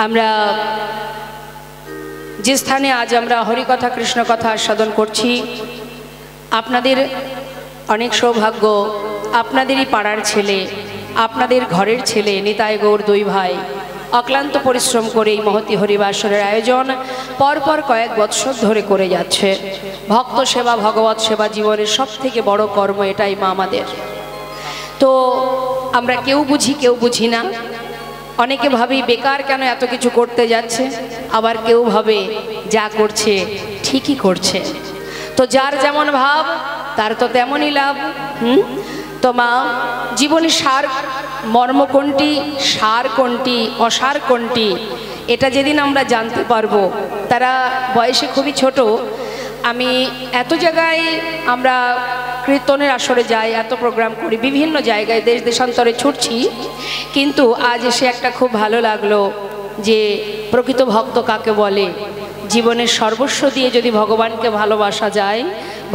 আমরা যে স্থানে আজ আমরা হরিকথা কৃষ্ণ কথা আস্বাদন করছি, আপনাদের অনেক সৌভাগ্য, আপনাদেরই পাড়ার ছেলে, আপনাদের ঘরের ছেলে নিতাই গৌর দুই ভাই অক্লান্ত পরিশ্রম করে এই মহতী হরিবাসরের আয়োজন পরপর কয়েক বৎসর ধরে করে যাচ্ছে। ভক্ত সেবা, ভগবত সেবা জীবনের সব থেকে বড় কর্ম, এটাই মা আমাদের। তো আমরা কেউ বুঝি কেউ বুঝি না। অনেকে ভাবি বেকার কেন এত কিছু করতে যাচ্ছে, আবার কেউ ভাবে যা করছে ঠিকই করছে। তো যার যেমন ভাব তার তো তেমনই লাভ। তো মা, জীবনের সার মর্ম কোনটি, সার কোনটি, অসার কোনটি, এটা যেদিন আমরা জানতে পারবো। তারা বয়সে খুবই ছোট। আমি এত জায়গায় আমরা কীর্তনের আসরে যাই, এত প্রোগ্রাম করি, বিভিন্ন জায়গায় দেশ দেশান্তরে ছুটছি, কিন্তু আজ এসে একটা খুব ভালো লাগলো যে প্রকৃত ভক্ত কাকে বলে। জীবনের সর্বস্ব দিয়ে যদি ভগবানকে ভালোবাসা যায়,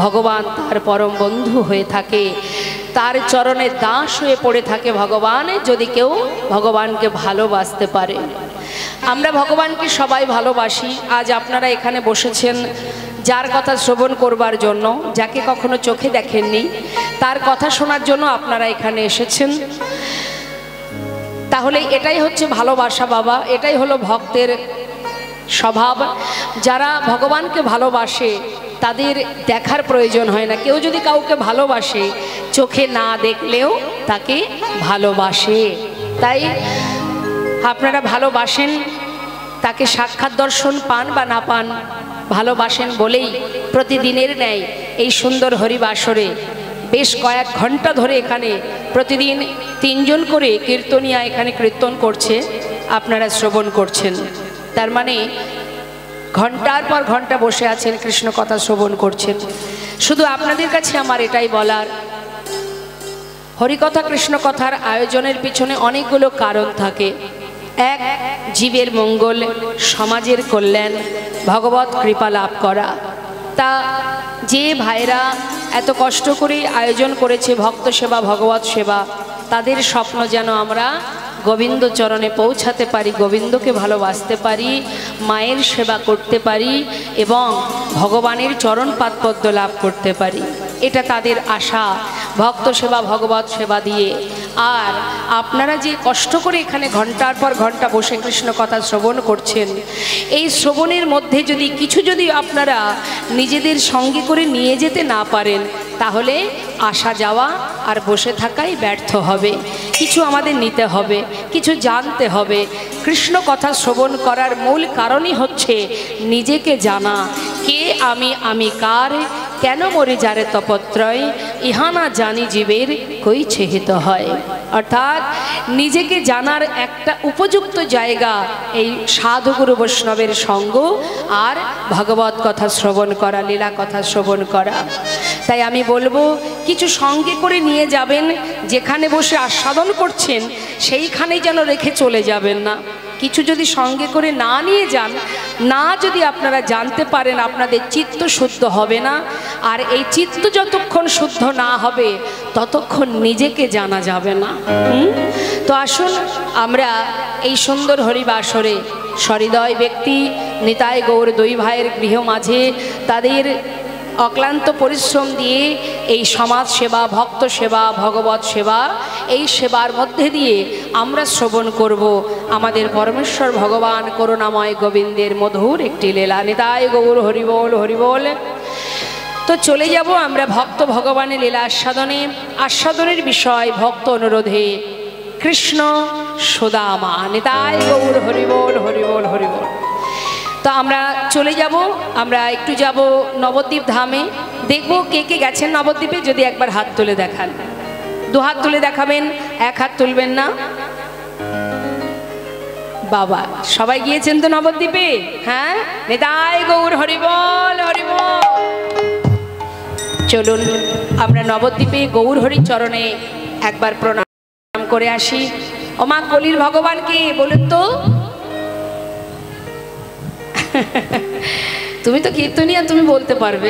ভগবান তার পরম বন্ধু হয়ে থাকে, তার চরণে দাস হয়ে পড়ে থাকে ভগবান, যদি কেউ ভগবানকে ভালোবাসতে পারে। আমরা ভগবানকে সবাই ভালোবাসি। আজ আপনারা এখানে বসেছেন যার কথা শ্রবণ করবার জন্য, যাকে কখনো চোখে দেখেননি তার কথা শোনার জন্য আপনারা এখানে এসেছেন। তাহলে এটাই হচ্ছে ভালোবাসা বাবা, এটাই হলো ভক্তের স্বভাব। যারা ভগবানকে ভালোবাসে তাদের দেখার প্রয়োজন হয় না। কেউ যদি কাউকে ভালোবাসে, চোখে না দেখলেও তাকে ভালোবাসে। তাই আপনারা ভালোবাসেন, তাকে সাক্ষাৎ দর্শন পান বা না পান, ভালোবাসেন বলেই প্রতিদিনের ন্যায় এই সুন্দর হরিবাসরে বেশ কয়েক ঘন্টা ধরে এখানে প্রতিদিন 3 জন করে কীর্তনিয়া এখানে কীর্তন করছে, আপনারা শ্রবণ করছেন। তার মানে ঘন্টার পর ঘন্টা বসে আছেন, কৃষ্ণ কথা শ্রবণ করছেন। শুধু আপনাদের কাছে আমার এটাই বলার, হরিকথা কৃষ্ণ কথার আয়োজনের পিছনে অনেকগুলো কারণ থাকে। এক, জীবের মঙ্গল, সমাজের কল্যাণ, ভগবত কৃপা লাভ করা। তা যে ভাইরা এত কষ্ট করে আয়োজন করেছে ভক্ত সেবা, ভগবত সেবা, তাদের স্বপ্ন যেন আমরা গোবিন্দ চরণে পৌঁছাতে পারি, গোবিন্দকে ভালোবাসতে পারি, মায়ের সেবা করতে পারি এবং ভগবানের চরণ পাদপদ্ম লাভ করতে পারি, এটা তাদের আশা ভক্ত সেবা, ভগবত সেবা দিয়ে। আর আপনারা যে কষ্ট করে এখানে ঘন্টার পর ঘন্টা বসে কৃষ্ণ কথা শ্রবণ করছেন, এই শ্রবণের মধ্যে যদি কিছু যদি আপনারা নিজেদের সঙ্গে করে নিয়ে যেতে না পারেন, তাহলে আসা যাওয়া আর বসে থাকাই ব্যর্থ হবে। কিছু আমাদের নিতে হবে, কিছু জানতে হবে। কৃষ্ণ কথা শ্রবণ করার মূল কারণই হচ্ছে নিজেকে জানা। কে আমি, আমি কার, কেন মরে যারে তপত্রয়, ইহানা জানি জীবের কই ছেহিত হয়। অর্থাৎ নিজেকে জানার একটা উপযুক্ত জায়গা এই সাধুগুরু বৈষ্ণবের সঙ্গ আর ভগবত কথা শ্রবণ করা, লীলা কথা শ্রবণ করা। তাই আমি বলবো, কিছু সঙ্গে করে নিয়ে যাবেন, যেখানে বসে আস্বাদন করছেন সেইখানেই যেন রেখে চলে যাবেন না। কিছু যদি সঙ্গে করে না নিয়ে যান, না যদি আপনারা জানতে পারেন, আপনাদের চিত্ত শুদ্ধ হবে না। আর এই চিত্ত যতক্ষণ শুদ্ধ না হবে ততক্ষণ নিজেকে জানা যাবে না। তো আসুন আমরা এই সুন্দর হরিবাসরে সহৃদয় ব্যক্তি নিতাই গৌর দুই ভাইয়ের গৃহ মাঝে তাদের অক্লান্ত পরিশ্রম দিয়ে এই সমাজ সেবা, ভক্ত সেবা, ভগবত সেবা, এই সেবার মধ্যে দিয়ে আমরা শ্রবণ করব আমাদের পরমেশ্বর ভগবান করুণাময় গোবিন্দের মধুর একটি লীলা। নিতাই গৌর হরিবোল, হরিবোল। তো চলে যাব আমরা ভক্ত ভগবানের লীলা আস্বাদনে। আস্বাদনের বিষয় ভক্ত অনুরোধে কৃষ্ণ সুদামা। নিতাই গৌর হরিবোল, হরিবোল, হরিবোল। তো আমরা চলে যাব, আমরা একটু যাব নবদ্বীপ ধামে। দেখব কে কে গেছেন নবদ্বীপে, যদি একবার হাত তুলে দেখান। 2 হাত তুলে দেখাবেন, 1 হাত তুলবেন না। বাবা, সবাই গিয়েছেন তো নবদ্বীপে? হ্যাঁ, নিতাই গৌর হরিবোল, হরিবোল। চলুন আমরা নবদ্বীপে গৌর হরি চরণে একবার প্রণাম করে আসি। ও মা, কলির ভগবান কে বলুন তো? তুমি তো কীর্তনিয়া, তুমি বলতে পারবে।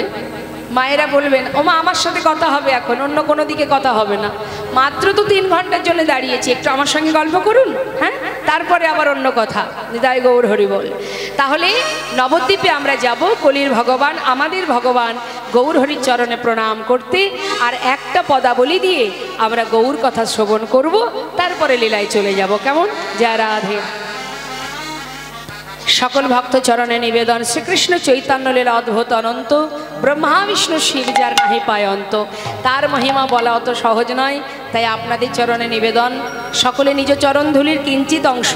মায়েরা বলবেন, ও মা আমার সাথে কথা হবে এখন, অন্য কোনো দিকে কথা হবে না। মাত্র তো 3 ঘন্টার জন্য দাঁড়িয়েছি, একটু আমার সঙ্গে গল্প করুন। হ্যাঁ, তা তারপরে আবার অন্য কথা। নিতাই গৌর হরি বল। তাহলে নবদ্বীপে আমরা যাব কলির ভগবান আমাদের ভগবান গৌর হরির চরণে প্রণাম করতে, আর একটা পদাবলী দিয়ে আমরা গৌর কথা শ্রবণ করব, তারপরে লীলায় চলে যাব। কেমন? জয় রাধে। সকল ভক্ত চরণে নিবেদন, শ্রীকৃষ্ণ চৈতন্য লীলা অদ্ভুত অনন্ত, ব্রহ্মা বিষ্ণু শিব যার নাহি পায় অন্ত। তার মহিমা বলা অত সহজ নয়, তাই আপনাদের চরণে নিবেদন, সকলে নিজ চরণ ধুলির কিঞ্চিত অংশ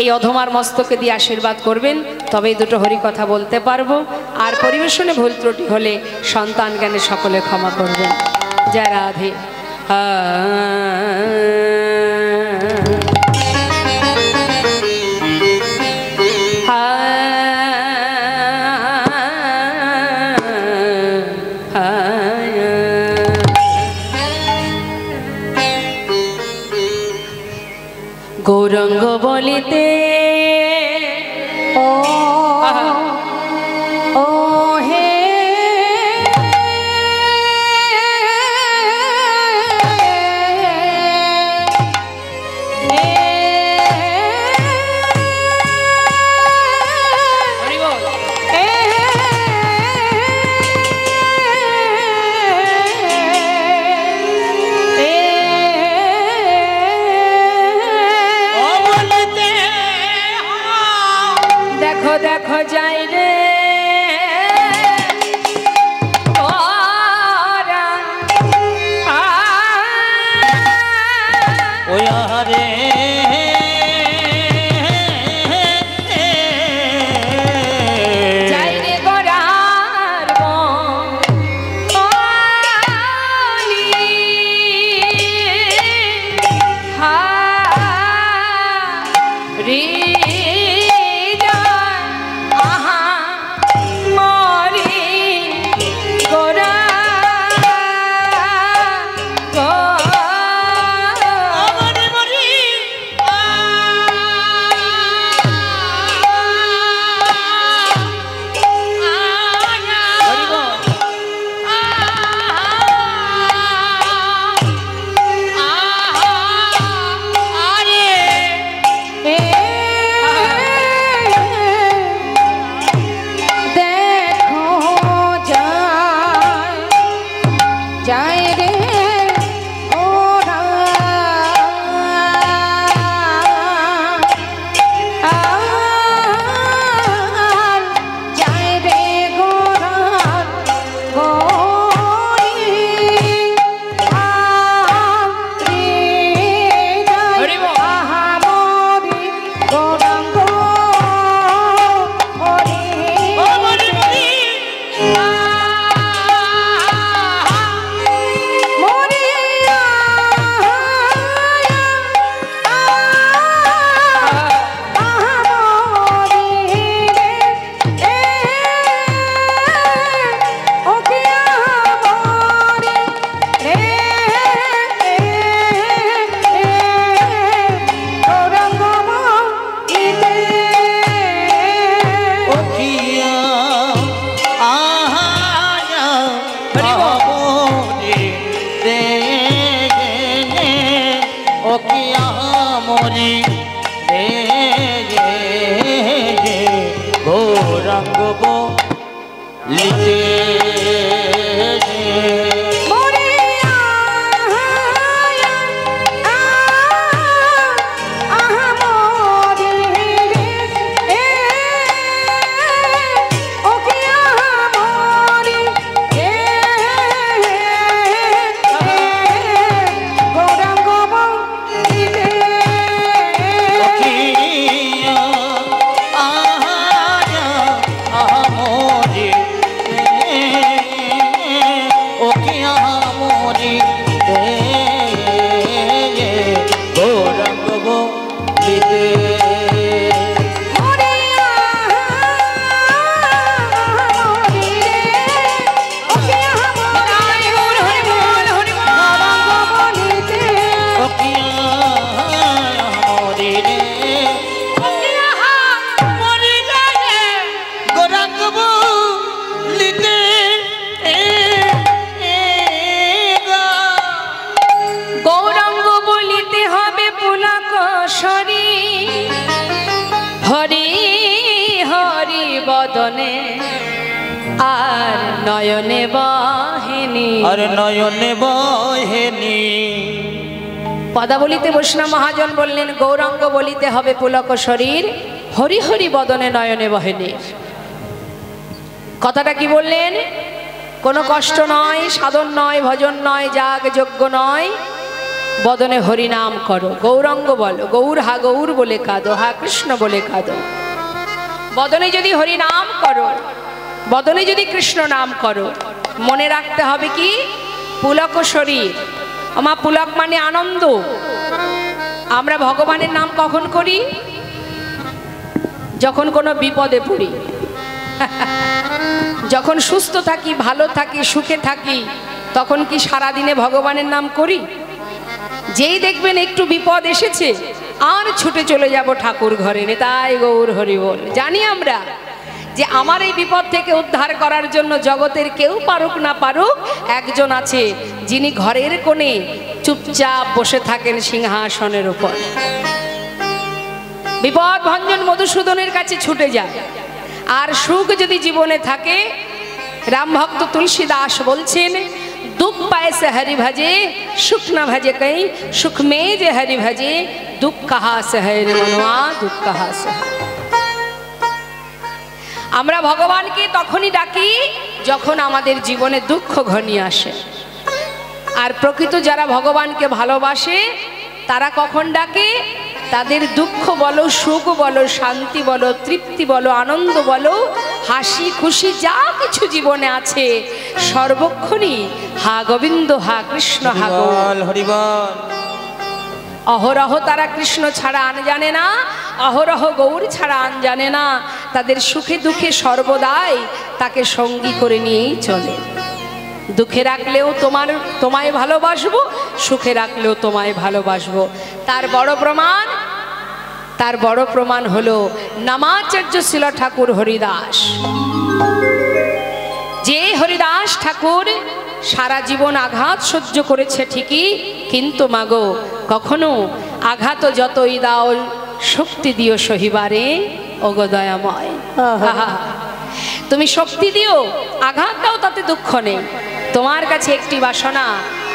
এই অধমার মস্তকে দিয়ে আশীর্বাদ করবেন, তবেই দুটো হরি কথা বলতে পারবো। আর পরিবেশনে ভুল ত্রুটি হলে সন্তান জ্ঞানে সকলে ক্ষমা করবেন। জয় রাধে। গৌরঙ্গ বলিতে ও ও হে দেখো যাই রে রে যাই রে গোরার বলি হা রে নয়নে বহেনি, আর নয়নে বহেনি। পদাবলিতে বৈষ্ণব মহাজন বললেন গৌরাঙ্গ বলিতে হবে পুলক শরীর, হরি হরি বদনে নয়নে বহেনি। কথাটা কি বললেন? কোনো কষ্ট নয়, সাধন নয়, ভজন নয়, যাগ যজ্ঞ নয়, বদনে হরি নাম করো, গৌরাঙ্গ বলো, গৌর হা গৌর বলে কাঁদো, হা কৃষ্ণ বলে কাঁদো। বদনে যদি হরি নাম করো, বদনে যদি কৃষ্ণ নাম করো, মনে রাখতে হবে কি পুলক শরীর। আমার পুলক মানে আনন্দ। আমরা ভগবানের নাম কখন করি? যখন কোনো বিপদে পড়ি, যখন সুস্থ থাকি, ভালো থাকি, সুখে থাকি, তখন কি সারাদিনে ভগবানের নাম করি? যেই দেখবেন একটু বিপদ এসেছে, আর ছুটে চলে যাব ঠাকুর ঘরে, নেতাই গৌর হরি বল। জানি আমরা যে আমার এই বিপদ থেকে উদ্ধার করার জন্য জগতের কেউ পারুক না পারুক, একজন আছে যিনি ঘরের কোণে চুপচাপ বসে থাকেন সিংহাসনের উপর। বিপদ ভঞ্জন মধুসূদনের কাছে ছুটে যায়। আর সুখ যদি জীবনে থাকে, রামভক্ত তুলসী দাস বলছেন दुख पाए से हरि भजे, सुख न भजे कहीं, सुख में जे हरि भजे, दुख कहाँ से है रे मनुआ, दुख कहाँ से है। আমরা ভগবানকে তখনই ডাকি যখন আমাদের জীবনে দুঃখ ঘনিয়ে আসে। আর প্রকৃত যারা ভগবানকে ভালোবাসে তারা কখন ডাকে? তাদের দুঃখ বলো, সুখ বলো, শান্তি বলো, তৃপ্তি বলো, আনন্দ বলো, হাসি খুশি যা কিছু জীবনে আছে সর্বক্ষণই হা গোবিন্দ, হা কৃষ্ণ, হা গৌর হরি বল। অহরহ তারা কৃষ্ণ ছাড়া আন জানে না, অহরহ গৌর ছাড়া আন জানে না। তাদের সুখে দুঃখে সর্বদাই তাকে সঙ্গী করে নিয়েই চলে। দুঃখে রাখলেও তোমায় ভালোবাসবো, সুখে রাখলেও তোমায় ভালোবাসবো। তার বড় প্রমাণ হলো নামাচার্য শিল ঠাকুর হরিদাস। যে হরিদাস ঠাকুর সারা জীবন আঘাত সহ্য করেছে ঠিকই, কিন্তু মাগো কখনো আঘাত যতই দাও শক্তি দিও সহিবারে, ওগো দয়াময়। তুমি শক্তি দিও, আঘাত দাও, তাতে দুঃখ নেই। তোমার কাছে একটি বাসনা,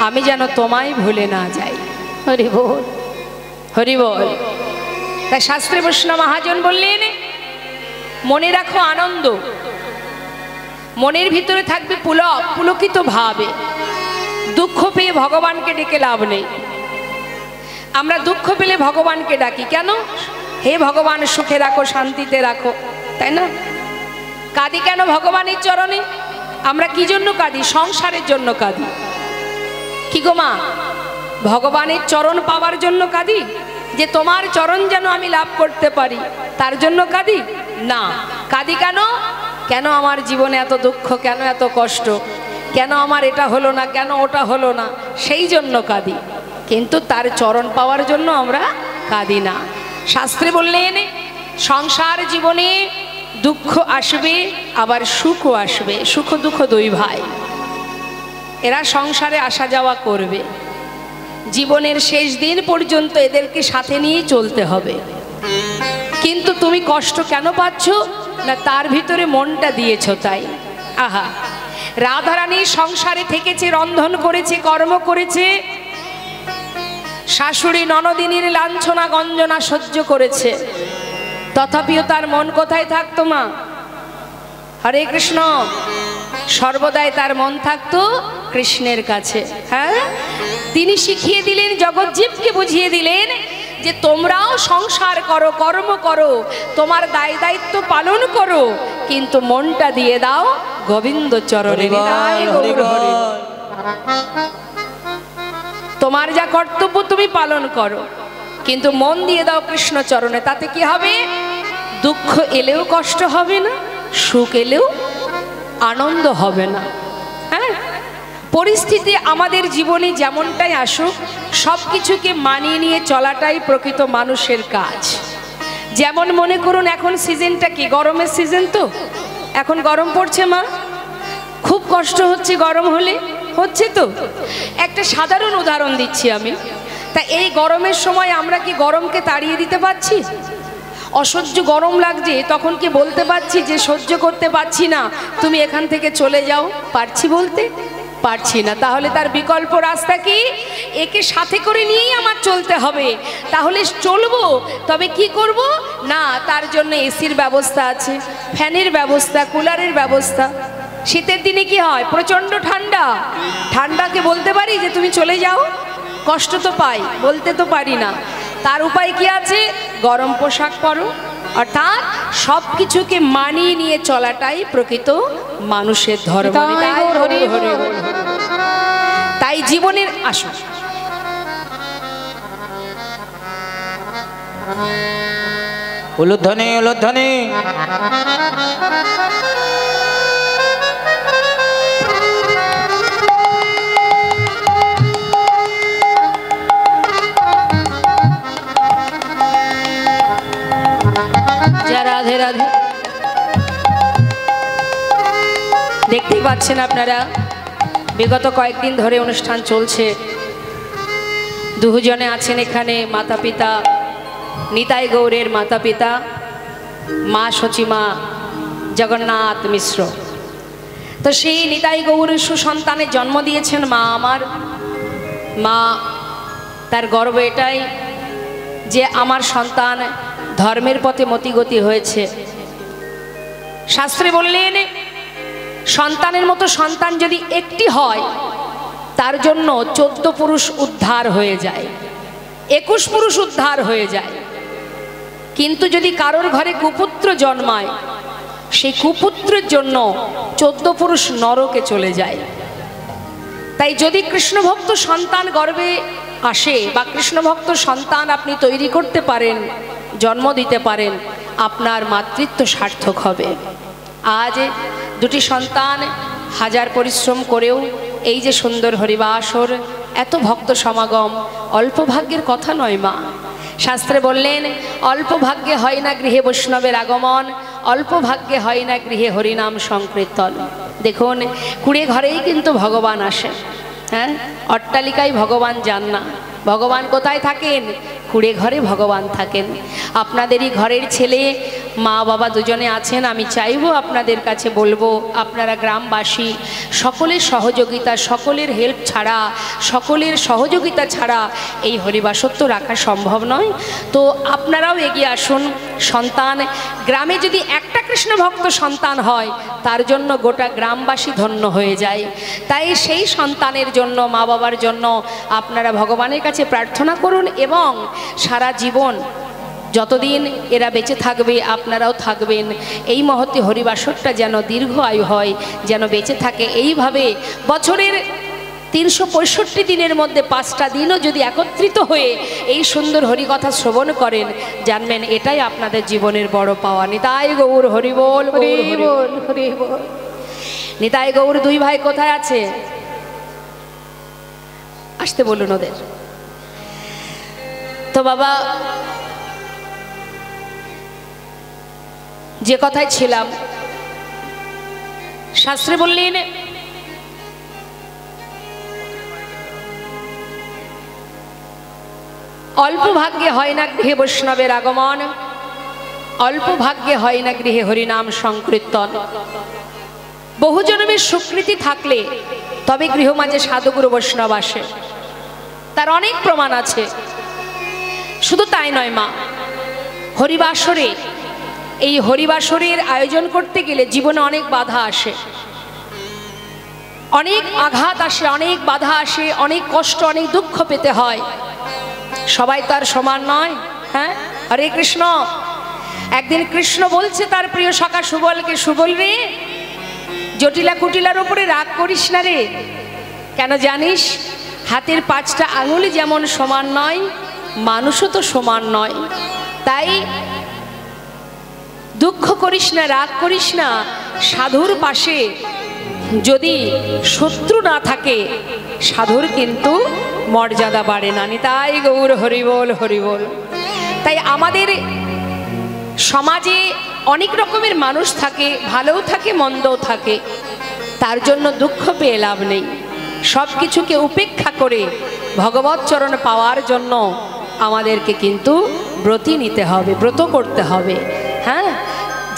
আমি যেন তোমায় ভুলে না যাই। হরি বল, হরি বল। তাই শাস্ত্রী বৈষ্ণব মহাজন বললেন মনে রাখো আনন্দ, মনের ভিতরে থাকবে পুলকিত ভাবে। দুঃখ পেয়ে ভগবানকে ডেকে লাভ নেই। আমরা দুঃখ পেলে ভগবানকে ডাকি কেন? হে ভগবান সুখে রাখো, শান্তিতে রাখো, তাই না? কাঁদি কেন ভগবানের চরণে? আমরা কি জন্য কাঁদি? সংসারের জন্য কাঁদি। কি গো মা, ভগবানের চরণ পাওয়ার জন্য কাঁদি? যে তোমার চরণ যেন আমি লাভ করতে পারি, তার জন্য কাঁদি? না। কাঁদি কেন? কেন আমার জীবনে এত দুঃখ, কেন এত কষ্ট, কেন আমার এটা হলো না, কেন ওটা হলো না, সেই জন্য কাঁদি। কিন্তু তার চরণ পাওয়ার জন্য আমরা কাঁদি না। শাস্ত্রে বললেন সংসার জীবনে দুঃখ আসবে, আবার সুখও আসবে। সুখ দুঃখ দুই ভাই, এরা সংসারে আসা যাওয়া করবে। জীবনের শেষ দিন পর্যন্ত এদেরকে সাথে নিয়ে চলতে হবে। কিন্তু তুমি কষ্ট কেন পাচ্ছ? না তার ভিতরে মনটা দিয়েছ তাই। আহা, রাধারানী সংসারে থেকেছে, রন্ধন করেছে, কর্ম করেছে, শাশুড়ি ননদিনীর লাঞ্ছনা গঞ্জনা সহ্য করেছে, তথাপিও তার মন কোথায় থাকতো মা? হরে কৃষ্ণ। সর্বদাই তার মন থাকতো কৃষ্ণের কাছে। হ্যাঁ, তিনি শিখিয়ে দিলেন, জগৎজীবকে বুঝিয়ে দিলেন যে তোমরাও সংসার করো, কর্ম করো, তোমার দায় দায়িত্ব পালন করো, কিন্তু মনটা দিয়ে দাও গোবিন্দ চরণে। তোমার যা কর্তব্য তুমি পালন করো, কিন্তু মন দিয়ে দাও কৃষ্ণ চরণে। তাতে কি হবে? দুঃখ এলেও কষ্ট হবে না, সুখ এলেও আনন্দ হবে না। হ্যাঁ, পরিস্থিতি আমাদের জীবনে যেমনটাই আসুক, সব কিছুকে মানিয়ে নিয়ে চলাটাই প্রকৃত মানুষের কাজ। যেমন মনে করুন এখন সিজনটা কি? গরমের সিজন তো, এখন গরম পড়ছে মা, খুব কষ্ট হচ্ছে গরম হলে, হচ্ছে তো। একটা সাধারণ উদাহরণ দিচ্ছি আমি। তা এই গরমের সময় আমরা কি গরমকে তাড়িয়ে দিতে পারছি? অসহ্য গরম লাগছে, তখন কি বলতে পারছি যে সহ্য করতে পারছি না, তুমি এখান থেকে চলে যাও? পারছি বলতে? পারছি না। তাহলে তার বিকল্প রাস্তা কি? একে সাথে করে নিয়েই আমার চলতে হবে। তাহলে চলবো, তবে কি করব না, তার জন্য এসির ব্যবস্থা আছে, ফ্যানের ব্যবস্থা, কুলারের ব্যবস্থা। শীতের দিনে কি হয়, প্রচণ্ড ঠান্ডা, ঠান্ডাকে বলতে পারি যে তুমি চলে যাও? কষ্ট তো পাই, বলতে তো পারি না। তার উপায় কি আছে? গরম পোশাক পরো। অর্থাৎ সব কিছুকে মানিয়ে নিয়ে চলাটাই প্রকৃত মানুষের ধর্ম। তাই জীবনের আসুন উলুধ্বনি উলুধ্বনি। রাধে রাধে। দেখতেই পাচ্ছেন আপনারা, বিগত কয়েকদিন ধরে অনুষ্ঠান চলছে। দুজনে আছেন এখানে মাতা পিতা, নিতাই গৌরের মাতা পিতা, মা সচিমা জগন্নাথ মিশ্র। তো সেই নিতাই গৌর সুসন্তানের জন্ম দিয়েছেন মা আমার। মা তার গর্ব এটাই যে আমার সন্তান ধর্মের পথে মতিগতি হয়েছে। শাস্ত্রে বললেন, সন্তানের মতো সন্তান যদি একটি হয়, তার জন্য 14 পুরুষ উদ্ধার হয়ে যায়, 21 পুরুষ উদ্ধার হয়ে যায়। কিন্তু যদি কারোর ঘরে কুপুত্র জন্মায়, সেই কুপুত্রের জন্য 14 পুরুষ নরকে চলে যায়। তাই যদি কৃষ্ণভক্ত সন্তান গর্ভে আসে বা কৃষ্ণভক্ত সন্তান আপনি তৈরি করতে পারেন, জন্ম দিতে পারেন, আপনার মাতৃত্ব সার্থক হবে। আজ দুটি সন্তান হাজার পরিশ্রম করেও এই যে সুন্দর হরিবাসর, এত ভক্ত সমাগম, অল্প ভাগ্যের কথা নয় মা। শাস্ত্রে বললেন, অল্প ভাগ্যে হয় না গৃহে বৈষ্ণবের আগমন, অল্প ভাগ্যে হয় না গৃহে হরিনাম সংকীর্তন। দেখুন, কুড়ে ঘরেই কিন্তু ভগবান আসেন। হ্যাঁ, অট্টালিকায় ভগবান যান না। ভগবান কোথায় থাকেন? কুড়ে ঘরে ভগবান থাকেন। আপনাদেরই ঘরের ছেলে, মা বাবা দুজনে আছেন। আমি চাইবো, আপনাদের কাছে বলবো, আপনারা গ্রামবাসী সকলের সহযোগিতা, সকলের হেল্প ছাড়া, সকলের সহযোগিতা ছাড়া এই হরিবাসত্ব রাখা সম্ভব নয়। তো আপনারাও এগিয়ে আসুন। সন্তান গ্রামে যদি একটা কৃষ্ণ ভক্ত সন্তান হয়, তার জন্য গোটা গ্রামবাসী ধন্য হয়ে যায়। তাই সেই সন্তানের জন্য, মা বাবার জন্য আপনারা ভগবানের কাছে প্রার্থনা করুন, এবং সারা জীবন যতদিন এরা বেঁচে থাকবে, আপনারাও থাকবেন। এই মহতে হরিবাসরটা যেন দীর্ঘ আয়ু হয়, যেন বেঁচে থাকে। এইভাবে বছরের 365 দিনের মধ্যে 5টা দিনও যদি একত্রিত হয়ে এই সুন্দর হরিকথা শ্রবণ করেন, জানবেন এটাই আপনাদের জীবনের বড় পাওয়া। নিতাই গৌর হরিবোল, হরিবোল, হরিবোল। নিতাই গৌর দুই ভাই কোথায় আছে? আসতে বলুন ওদের। তো বাবা, যে কথায় ছিলাম, শাস্ত্রে বললেন, অল্প ভাগ্যে হয় না গৃহে বৈষ্ণবের আগমন, অল্প ভাগ্যে হয় না গৃহে হরিনাম সংকীর্তন। বহু জন্মের স্বীকৃতি থাকলে তবে গৃহ মাঝে সাধুগুরু বৈষ্ণব আসে, তার অনেক প্রমাণ আছে। শুধু তাই নয় মা, হরিবাসরে, এই হরিবাসরের আয়োজন করতে গেলে জীবনে অনেক বাধা আসে, অনেক আঘাত আসে, অনেক বাধা আসে, অনেক কষ্ট, অনেক দুঃখ পেতে হয়। সবাই তার সমান নয়। হ্যাঁ, হরে কৃষ্ণ। একদিন কৃষ্ণ বলছে তার প্রিয় সখা সুবলকে, সুবল রে, জটিলা কুটিলার উপরে রাগ করিস না রে। কেন জানিস? হাতের 5টা আঙুলি যেমন সমান নয়, মানুষও তো সমান নয়। তাই দুঃখ করিস না, রাগ করিস না। সাধুর পাশে যদি শত্রু না থাকে, সাধুর কিন্তু মর্যাদা বাড়ে না। নিতাই গৌর হরিবোল, হরিবোল। তাই আমাদের সমাজে অনেক রকমের মানুষ থাকে, ভালোও থাকে, মন্দও থাকে। তার জন্য দুঃখ পেয়ে লাভ নেই। সব কিছুকে উপেক্ষা করে ভগবৎ চরণ পাওয়ার জন্য আমাদেরকে কিন্তু ব্রতী নিতে হবে, ব্রত করতে হবে। হ্যাঁ,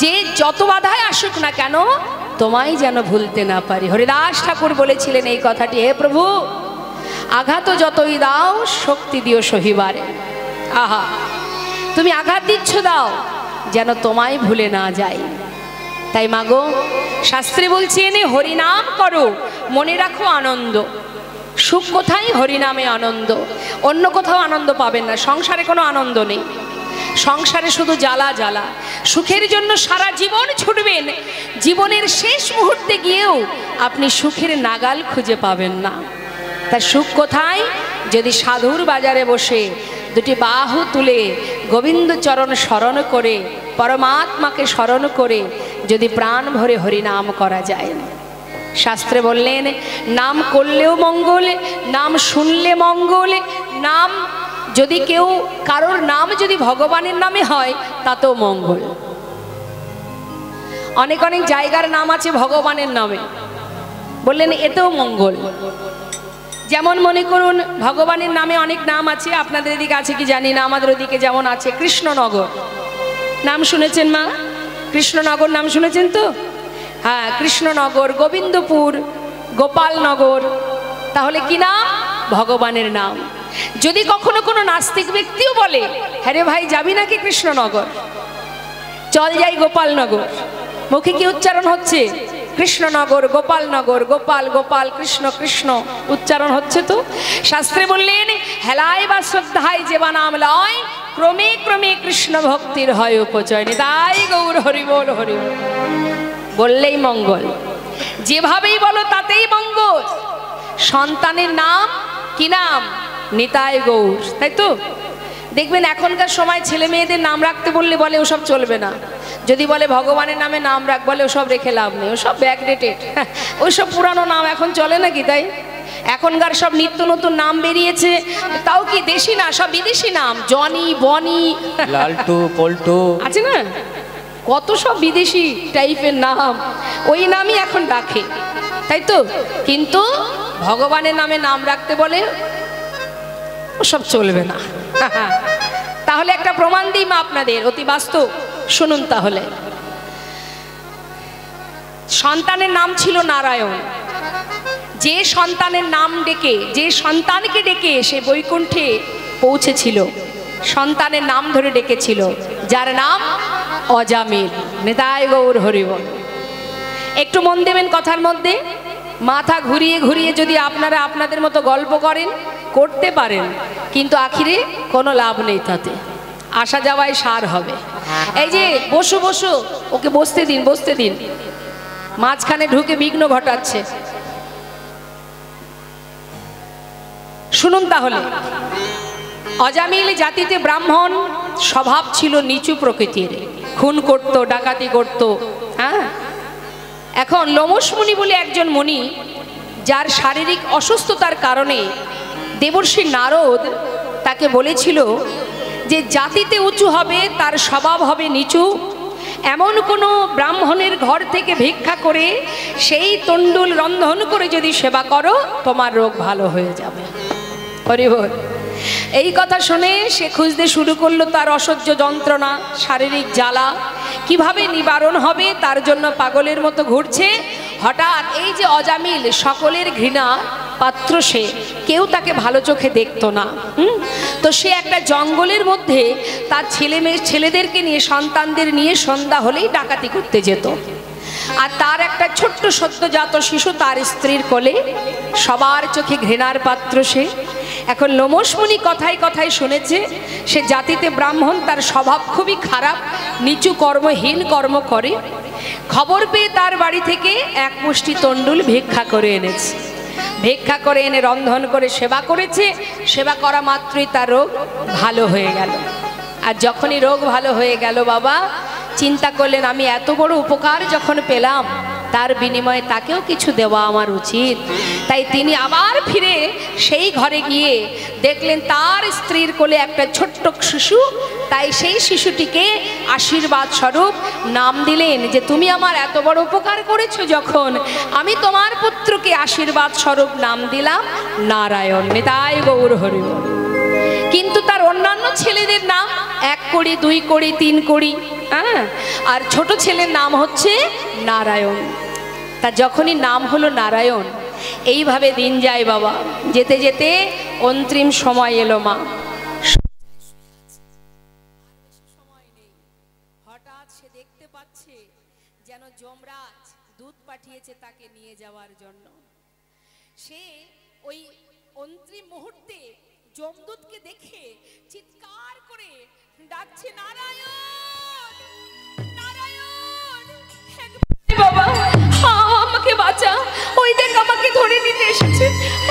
যে যত বাধায় আসুক না কেন তোমায় যেন ভুলতে না পারি। হরিদাস ঠাকুর বলেছিলেন এই কথাটি, হে প্রভু আঘাত যতই দাও শক্তি দিও সহিবারে। আহা, তুমি আঘাত দিচ্ছ দাও যেন তোমায় ভুলে না যাই। তাই মাগো শাস্ত্রে বলছেন হরিনাম করো, মনে রাখো আনন্দ। সুখ কোথায়? হরিনামে আনন্দ, অন্য কোথাও আনন্দ পাবেন না। সংসারে কোনো আনন্দ নেই, সংসারে শুধু জ্বালা জ্বালা। সুখের জন্য সারা জীবন ছুটবেন, জীবনের শেষ মুহূর্তে গিয়েও আপনি সুখের নাগাল খুঁজে পাবেন না। তার সুখ কোথায়? যদি সাধুর বাজারে বসে দুটি বাহু তুলে গোবিন্দ চরণ স্মরণ করে, পরমাত্মাকে স্মরণ করে যদি প্রাণ ভরে হরিনাম করা যায়। শাস্ত্রে বললেন নাম করলেও মঙ্গল, নাম শুনলে মঙ্গল। নাম যদি কেউ কারোর নাম যদি ভগবানের নামে হয় তাতেও মঙ্গল। অনেক অনেক জায়গার নাম আছে ভগবানের নামে, বললেন এতেও মঙ্গল। যেমন মনে করুন ভগবানের নামে অনেক নাম আছে, আপনাদের এদিকে আছে কি জানি না, আমাদের ওদিকে যেমন আছে কৃষ্ণনগর, নাম শুনেছেন মা? কৃষ্ণনগর নাম শুনেছেন তো? হ্যাঁ, কৃষ্ণনগর, গোবিন্দপুর, গোপালনগর, তাহলে কি নাম? ভগবানের নাম। যদি কখনো কোনো নাস্তিক ব্যক্তিও বলে হ্যাঁ রে ভাই যাবি নাকি কৃষ্ণনগর, চল যাই গোপালনগর, মুখে কি উচ্চারণ হচ্ছে? কৃষ্ণনগর, গোপালনগর, গোপাল গোপাল, কৃষ্ণ কৃষ্ণ উচ্চারণ হচ্ছে তো। শাস্ত্রে বললেন হেলায় বা শ্রদ্ধায় যে বা নাম লয়, ক্রমে ক্রমে কৃষ্ণ ভক্তির হয় উপচয়। নিতাই গৌর হরি বল, হরি বল। বললেই মঙ্গল, যেভাবেই বলো তাতেই মঙ্গল। সন্তানের নাম কি নাম? নিতাই গৌর, তাই তো? দেখবেন এখনকার সময় ছেলে মেয়েদের নাম রাখতে বললে বলে ওসব চলবে না। যদি বলে ভগবানের নামে নাম রাখ, বলে ওসব রেখে লাভ নেই, ওসব ব্যাকডেটেড, ওইসব পুরানো নাম এখন চলে নাকি? তাই এখনকার সব নিত্য নতুন নাম বেরিয়েছে, তাও কি দেশি না, সব বিদেশি নাম। জনি, বনি, লালটু, পল্টু আছে না, কত সব বিদেশি টাইপের নাম, ওই নামই এখন রাখে, তাই তো? কিন্তু ভগবানের নামে নাম রাখতে বলে ওসব চলবে না। তাহলে একটা প্রমাণ দিই মা আপনাদের, অতি বাস্তব, শুনুন তাহলে। সন্তানের নাম ছিল নারায়ণ। যে সন্তানের নাম ডেকে, যে সন্তানকে ডেকে সে বৈকুণ্ঠে পৌঁছেছিল, সন্তানের নাম ধরে ডেকেছিল, যার নাম অজামিল। নিতাই গৌর হরি বল। একটু মন দেবেন কথার মধ্যে, মাথা ঘুরিয়ে ঘুরিয়ে যদি আপনারা আপনাদের মতো গল্প করেন, করতে পারেন, কিন্তু আখিরে কোনো লাভ নেই, তাতে আসা যাওয়ায় সার হবে। এই যে বসো বসো, ওকে বসতে দিন, বসতে দিন, মাঝখানে ঢুকে বিঘ্ন ঘটাচ্ছে। শুনুন তাহলে, অজামিল জাতিতে ব্রাহ্মণ, স্বভাব ছিল নিচু প্রকৃতির, খুন করত, ডাকাতি করত। হ্যাঁ, এখন লোমশ মুনি বলে একজন মুনি, যার শারীরিক অসুস্থতার কারণে দেবর্ষি নারদ তাকে বলেছিল যে জাতিতে উঁচু হবে, তার স্বভাব হবে নিচু। এমন কোনো ব্রাহ্মণের ঘর থেকে ভিক্ষা করে সেই তণ্ডুল রন্ধন করে যদি সেবা করো, তোমার রোগ ভালো হয়ে যাবে। হরি বল। এই কথা শুনে সে খুঁজতে শুরু করলো তার অসহ্য যন্ত্রণা, শারীরিক জ্বালা কিভাবে নিবারণ হবে, তার জন্য পাগলের মতো ঘুরছে। হঠাৎ এই যে অজামিল, সকলের ঘৃণা পাত্র, সে কেউ তাকে ভালো চোখে দেখতো না। তো সে একটা জঙ্গলের মধ্যে তার ছেলেদেরকে নিয়ে, সন্তানদের নিয়ে সন্ধ্যা হলেই ডাকাতি করতে যেত। আর তার একটা ছোট্ট সদ্যজাত শিশু তার স্ত্রীর কোলে, সবার চোখে ঘৃণার পাত্র সে। এখন লোমশ মুনি কথায় কথায় শুনেছে সে জাতিতে ব্রাহ্মণ, তার স্বভাব খুবই খারাপ, নিচু কর্মহীন কর্ম করে। খবর পেয়ে তার বাড়ি থেকে এক মুষ্টি তণ্ডুল ভিক্ষা করে এনেছে। ভিক্ষা করে এনে রন্ধন করে সেবা করেছে। সেবা করা মাত্রই তার রোগ ভালো হয়ে গেল। আর যখনই রোগ ভালো হয়ে গেল, বাবা চিন্তা করলেন আমি এত বড় উপকার যখন পেলাম, তার বিনিময়ে তাকেও কিছু দেওয়া আমার উচিত। তাই তিনি আবার ফিরে সেই ঘরে গিয়ে দেখলেন তার স্ত্রীর কোলে একটা ছোট্ট শিশু। তাই সেই শিশুটিকে আশীর্বাদ স্বরূপ নাম দিলেন যে তুমি আমার এত বড় উপকার করেছো, যখন আমি তোমার পুত্রকে আশীর্বাদ স্বরূপ নাম দিলাম নারায়ণ। নিতাই গৌর হরি বল। কিন্তু তার অন্যান্য ছেলেদের নাম 1 কোড়ি 2 কোড়ি 3 কোড়ি, হ্যাঁ, আর ছোট ছেলের নাম হচ্ছে নারায়ণ। তা যখনই নাম হলো নারায়ণ, এইভাবে দিন যায় বাবা। যেতে যেতে অন্তিম সময় এলো মা। হঠাৎ সে দেখতে পাচ্ছে যেন যমরাজ দুধ পাঠিয়েছে তাকে নিয়ে যাওয়ার জন্য। সে ওই অন্তিম মুহূর্তে যমদূতকে দেখে চিৎকার করে ডাকছে, নারায়ণ নারায়ণ, বাবা আমাকে বাঁচা, ওই দেখ আমাকে ধরে নিতে এসেছে,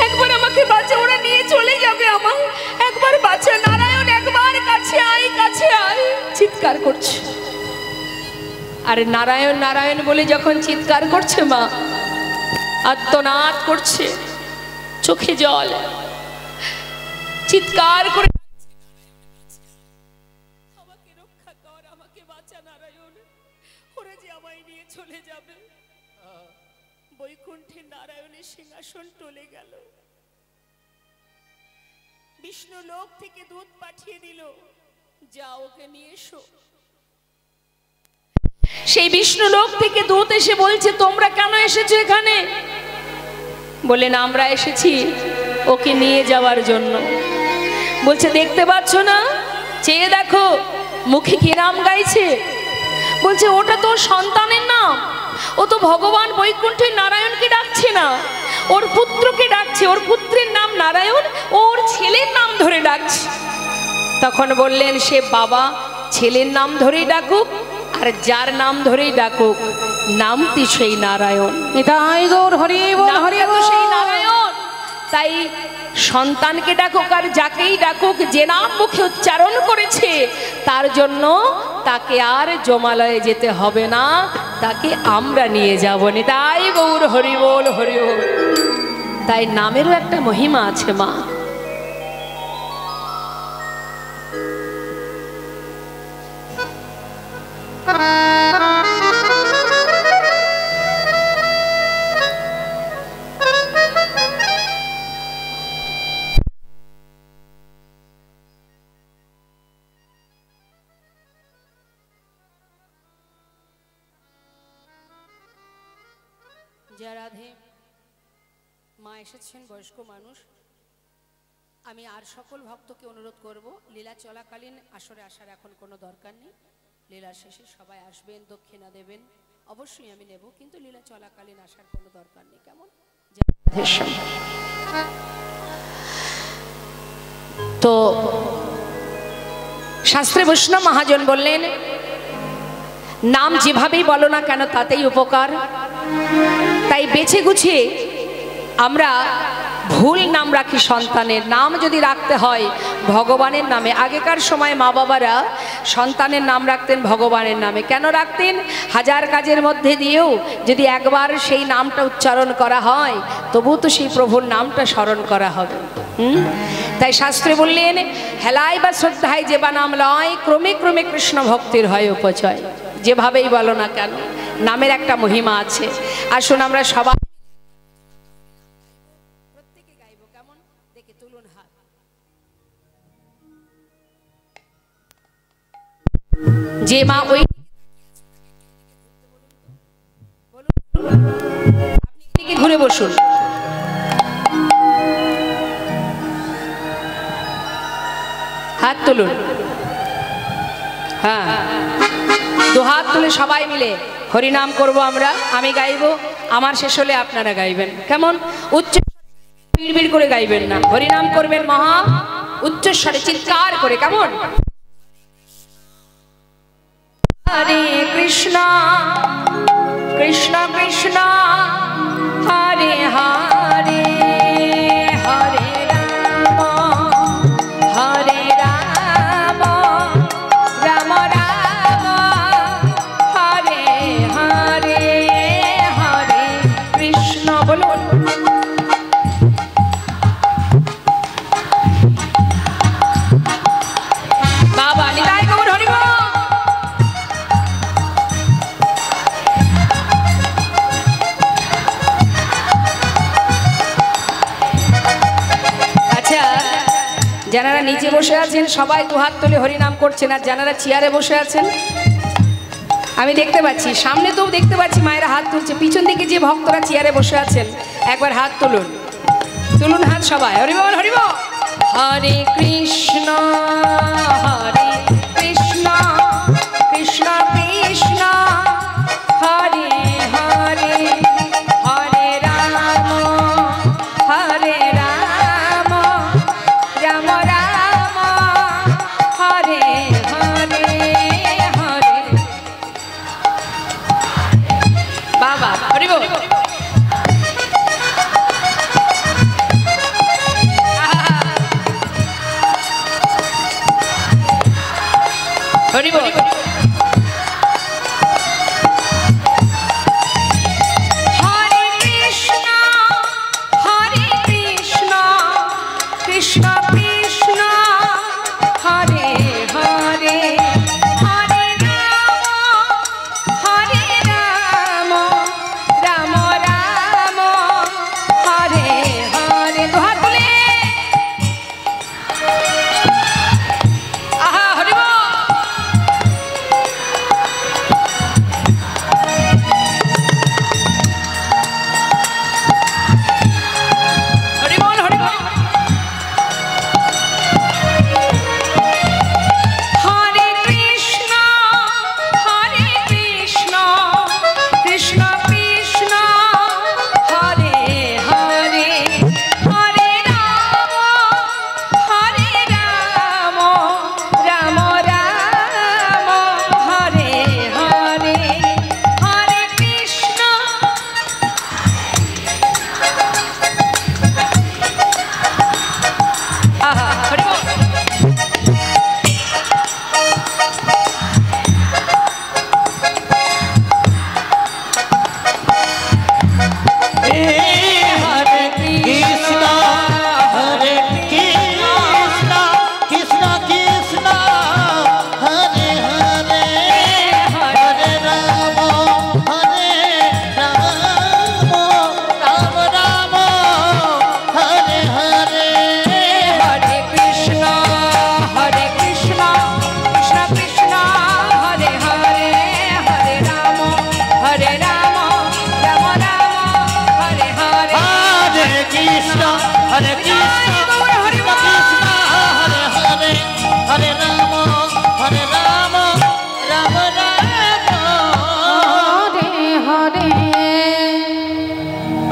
একবার আমাকে বাঁচা, ওরা নিয়ে চলে যাবে আমায়, একবার বাঁচা নারায়ণ, একবার কাছে আয়, কাছে আয়, চিৎকার করছে। আর নারায়ণ নারায়ণ বলে যখন চিৎকার করছে মা, আর্তনাদ করছে, চোখে জল, চিৎকার করে আমাকে রক্ষা কর, আমাকে বাঁচা নারায়ণ, ওরা যে আমায় নিয়ে চলে যাবে। বৈকুণ্ঠে নারায়ণের সিংহাসন টলে গেল। বিষ্ণু লোক থেকে দুধ পাঠিয়ে দিল, যা ওকে নিয়ে এসো। সেই বিষ্ণু লোক থেকে দূত এসে বলছে, তোমরা কেন এসেছো এখানে? বলেন, আমরা এসেছি ওকে নিয়ে যাওয়ার জন্য। বলছে, দেখতে পাচ্ছ না, চেয়ে দেখো মুখে কি নাম গাইছে। বলছে, ওটা তো সন্তানের নাম, ও তো ভগবান বৈকুণ্ঠের নারায়ণকে ডাকছে না, ওর পুত্রকে ডাকছে, ওর পুত্রের নাম নারায়ণ, ওর ছেলের নাম ধরে ডাকছে। তখন বললেন, সে বাবা ছেলের নাম ধরেই ডাকুক, আর যার নাম ধরেই ডাকুক, নামটি সেই নারায়ণ। সেই নারায়ণ। তাই সন্তানকে ডাকুক আর যাকেই ডাকুক, যে নাম মুখে উচ্চারণ করেছে, তার জন্য তাকে আর জমালয়ে যেতে হবে না, তাকে আমরা নিয়ে যাব। তাই গৌর হরি বল, হরি বল। তাই নামেরও একটা মহিমা আছে মা। রাধে মা এসেছেন, বয়স্ক মানুষ। আমি আর সকল ভক্তকে অনুরোধ করব, লীলা চলাকালীন আসরে আসার এখন কোনো দরকার নেই। লীলার শেষে সবাই আসবেন, দক্ষিণা দেবেন, অবশ্যই আমি নেব, কিন্তু লীলা চলাকালীন আসার কোনো দরকার নেই। কেমন? তো শাস্ত্রে বৈষ্ণব মহাজন বললেন, নাম যেভাবেই বলো না কেন তাতেই উপকার। তাই বেছে গুছিয়ে আমরা ভুল নাম রাখি। সন্তানের নাম যদি রাখতে হয় ভগবানের নামে, আগেকার সময় মা বাবারা সন্তানের নাম রাখতেন ভগবানের নামে। কেন রাখতেন? হাজার কাজের মধ্যে দিয়েও যদি একবার সেই নামটা উচ্চারণ করা হয়, তবু তো সেই প্রভুর নামটা স্মরণ করা হবে। তাই শাস্ত্রে বললেন, হেলায় বা শ্রদ্ধায় যে বা নাম লয়, ক্রমে ক্রমে কৃষ্ণ ভক্তির হয় উপচয়। যেভাবেই বলো না কেন, নামের একটা মহিমা আছে। আসুন আমরা সবাই প্রত্যেকে গাইব। কেমন? দেখে তুলুন হাত। যে মা ওই আপনি ঘুরে বসুন। হাত তুলুন। হ্যাঁ, দু হাত তুলে সবাই মিলে হরিনাম করব আমরা। আমি গাইব, আমার শেষ হলে আপনারা গাইবেন। কেমন? উচ্চ বিড়বিড় করে গাইবেন না, হরিনাম করবেন মহা উচ্চস্বরে চিৎকার করে। কেমন? হরে কৃষ্ণ কৃষ্ণ কৃষ্ণ হরে হরে, হরে রাম হরে রাম, রাম রাম হরে হরে, হরে কৃষ্ণ। বলুন। বাবা নিতাই গৌর হরি বল। যারা নিচে বসে আছেন সবাই দুহাত তুলে হরিনাম করছেন, আর যারা চেয়ারে বসে আছেন আমি দেখতে পাচ্ছি, সামনে তো দেখতে পাচ্ছি মায়েরা হাত তুলছে, পিছন দিকে যে ভক্তরা চেয়ারে বসে আছেন একবার হাত তুলুন, তুলুন হাত সবাই। হরি বল হরি বল। হরে কৃষ্ণ হরে কৃষ্ণ কৃষ্ণ কৃষ্ণ হরে হরে হরে রাম হরে রাম রাম রাম হরে হরে হরে। বাবা হরি বল। হরি বল। হরে কৃষ্ণ হরে কৃষ্ণ কৃষ্ণ কৃষ্ণ হরে হরে হরে রাম রাম রাম হরে হরে। দুহাত তুলে আহা হরি বল।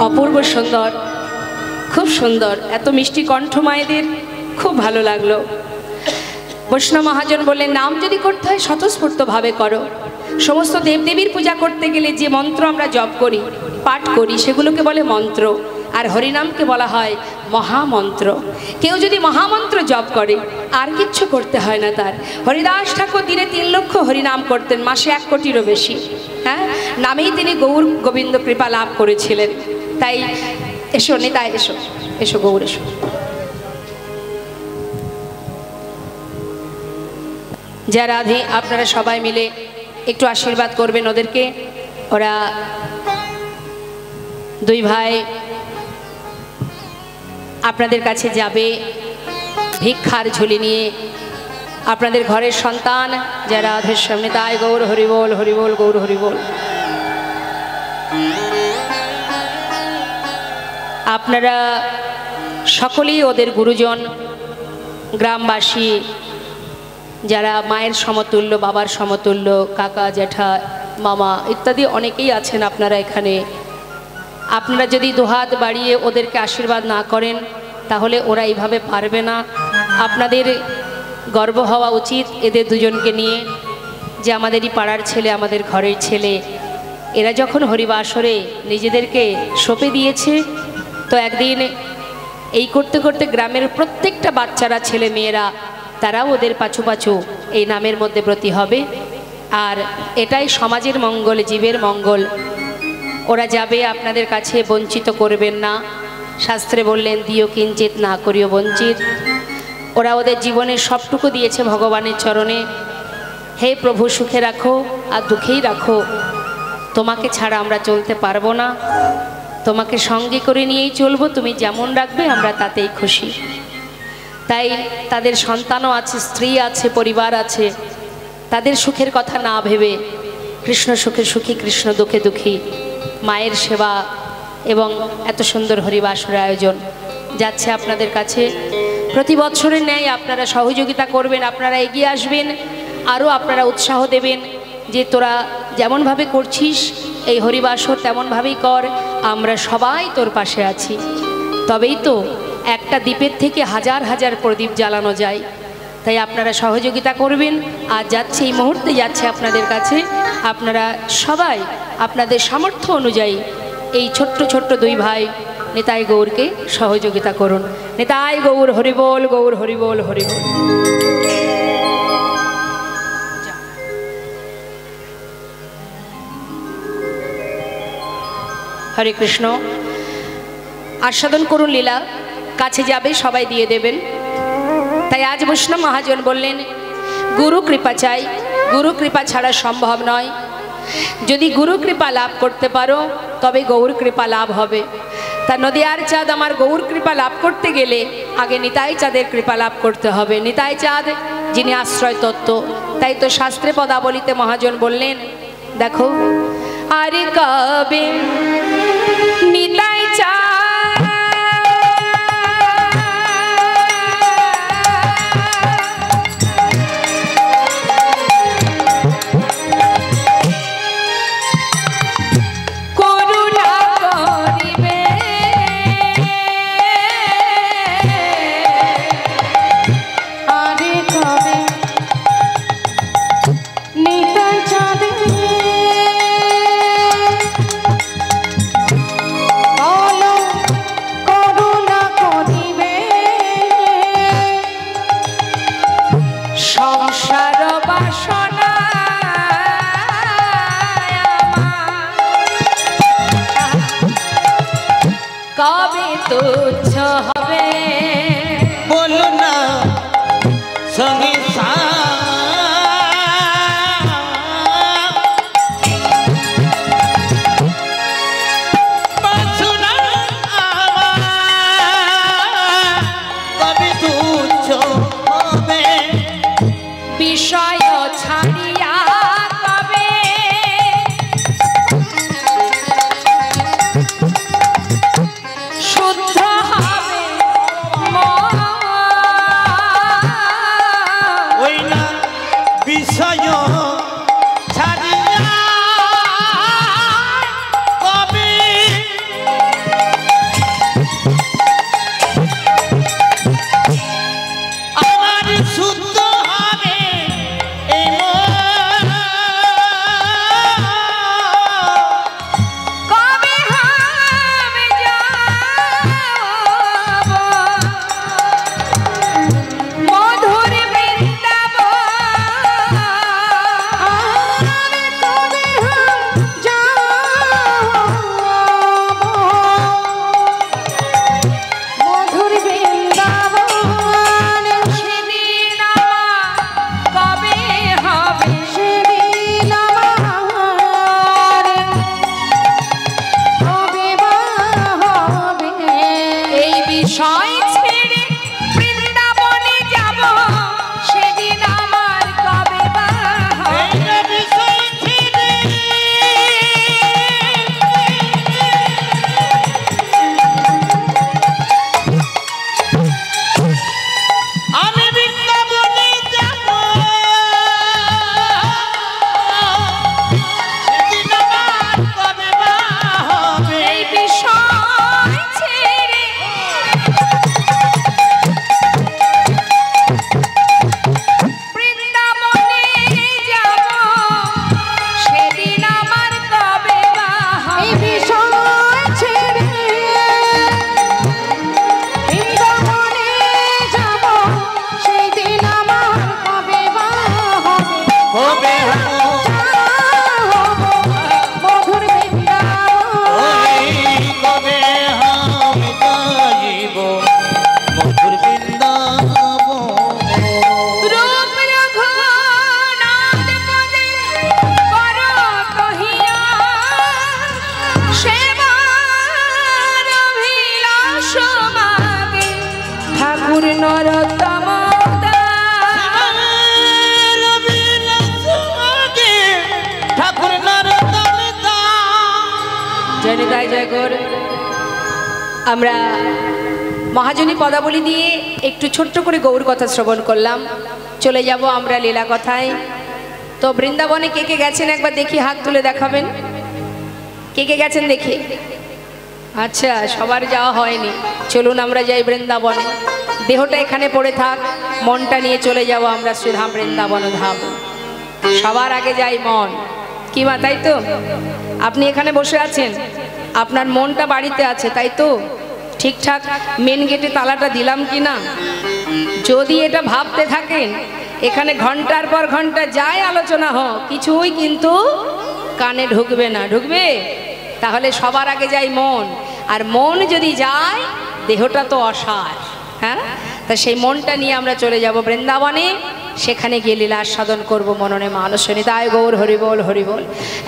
অপূর্ব সুন্দর, খুব সুন্দর, এত মিষ্টি কণ্ঠ মায়েদের, খুব ভালো লাগলো। বৈষ্ণব মহাজন বললেন নাম যদি করতে হয় স্বতঃস্ফূর্তভাবে করো। সমস্ত দেবদেবীর পূজা করতে গেলে যে মন্ত্র আমরা জপ করি, পাঠ করি, সেগুলোকে বলে মন্ত্র, আর হরিনামকে বলা হয় মহামন্ত্র। কেউ যদি মহামন্ত্র জপ করে আর কিচ্ছু করতে হয় না তার। হরিদাস ঠাকুর দিনে 3 লক্ষ হরিনাম করতেন, মাসে 1 কোটিরও বেশি। হ্যাঁ, নামেই তিনি গৌর গোবিন্দ কৃপা লাভ করেছিলেন। তাই এসো নিতাই, এসো এসো গৌর এসো। যারা রাধে আপনারা সবাই মিলে একটু আশীর্বাদ করবেন ওদেরকে। ওরা 2 ভাই আপনাদের কাছে যাবে ভিক্ষার ঝুলি নিয়ে। আপনাদের ঘরের সন্তান যারা রাধের সামনে, তাই গৌর হরিবোল হরিবোল গৌর হরিবোল। আপনারা সকলেই ওদের গুরুজন, গ্রামবাসী, যারা মায়ের সমতুল্য, বাবার সমতুল্য, কাকা জ্যাঠা মামা ইত্যাদি অনেকেই আছেন আপনারা এখানে। আপনারা যদি দুহাত বাড়িয়ে ওদেরকে আশীর্বাদ না করেন তাহলে ওরা এইভাবে পারবে না। আপনাদের গর্ব হওয়া উচিত এদের দুজনকে নিয়ে, যে আমাদেরই পাড়ার ছেলে, আমাদের ঘরের ছেলে। এরা যখন হরিবাসরে নিজেদেরকে সঁপে দিয়েছে, তো একদিন এই করতে করতে গ্রামের প্রত্যেকটা বাচ্চারা, ছেলে মেয়েরা, তারাও ওদের পাছু পাছু এই নামের মধ্যে ব্রতী হবে। আর এটাই সমাজের মঙ্গল, জীবের মঙ্গল। ওরা যাবে, আপনাদের কাছে বঞ্চিত করবেন না। শাস্ত্রে বললেন দিও কিঞ্চিত না করিও বঞ্চিত। ওরা ওদের জীবনের সবটুকু দিয়েছে ভগবানের চরণে। হে প্রভু, সুখে রাখো আর দুঃখেই রাখো, তোমাকে ছাড়া আমরা চলতে পারবো না, তোমাকে সঙ্গে করে নিয়েই চলবো, তুমি যেমন রাখবে আমরা তাতেই খুশি। তাই তাদের সন্তানও আছে, স্ত্রী আছে, পরিবার আছে, তাদের সুখের কথা না ভেবে কৃষ্ণ সুখে সুখী, কৃষ্ণ দুঃখে দুঃখী, মায়ের সেবা এবং এত সুন্দর হরিবাসরের আয়োজন যাচ্ছে আপনাদের কাছে। প্রতি বছরের ন্যায় আপনারা সহযোগিতা করবেন, আপনারা এগিয়ে আসবেন, আরও আপনারা উৎসাহ দেবেন যে তোরা যেমনভাবে করছিস এই হরিবাসর তেমনভাবেই কর, আমরা সবাই তোর পাশে আছি। তবেই তো একটা দ্বীপের থেকে হাজার হাজার প্রদীপ জ্বালানো যায়। তাই আপনারা সহযোগিতা করবেন। আর যাচ্ছে, এই মুহূর্তে যাচ্ছে আপনাদের কাছে, আপনারা সবাই আপনাদের সামর্থ্য অনুযায়ী এই ছোট্ট ছোট্ট দুই ভাই নিতাই গৌরকে সহযোগিতা করুন। নিতাই গৌর হরিবোল, গৌর হরিবোল, হরিবোল। হরে কৃষ্ণ। আস্বাদন করুন লীলা, কাছে যাবে সবাই দিয়ে দেবেন। তাই আজ বৈষ্ণব মহাজন বললেন গুরু কৃপা চাই, গুরু কৃপা ছাড়া সম্ভব নয়। যদি গুরু কৃপা লাভ করতে পারো তবে গৌর কৃপা লাভ হবে। তা নদিয়ার চাঁদ আমার গৌর কৃপা লাভ করতে গেলে আগে নিতাই চাঁদের কৃপা লাভ করতে হবে। নিতাই চাঁদ যিনি আশ্রয় তত্ত্ব। তাই তো শাস্ত্রে পদাবলিতে মহাজন বললেন, দেখো আরে কবে নিতাই চাঁদ কবে তুচ্ছ হবে বলো না সঙ্গে কবে তুচ্ছ হবে বিষয় ছাড়িয়া কবে শুদ্ধ হবে জয় জয় গৌর। আমরা মহাজনী পদাবলী দিয়ে একটু ছোট্ট করে গৌর কথা শ্রবণ করলাম। চলে যাব আমরা লীলা কথায়। তো বৃন্দাবনে কে কে গেছেন একবার দেখি, হাত তুলে দেখাবেন। কে কে গেছেন দেখি? আচ্ছা, সবার যাওয়া হয়নি। চলুন আমরা যাই বৃন্দাবনে। দেহটা এখানে পড়ে থাক, মনটা নিয়ে চলে যাব আমরা শ্রীধাম বৃন্দাবন ধাম। সবার আগে যাই মন, কি মা? তাই তো? আপনি এখানে বসে আছেন, আপনার মনটা বাড়িতে আছে, তাই তো? ঠিকঠাক মেন গেটে তালাটা দিলাম কি না? যদি এটা ভাবতে থাকেন এখানে ঘন্টার পর ঘন্টা যাই আলোচনা হোক, কিছুই কিন্তু কানে ঢুকবে না। ঢুকবে? তাহলে সবার আগে যাই মন। আর মন যদি যায়, দেহটা তো অসার। হ্যাঁ, তা সেই মনটা নিয়ে আমরা চলে যাব বৃন্দাবনে। সেখানে গিয়ে লীলা আস্বাদন করবো মননে মানসনী। তাই গৌর হরিবল হরিবল।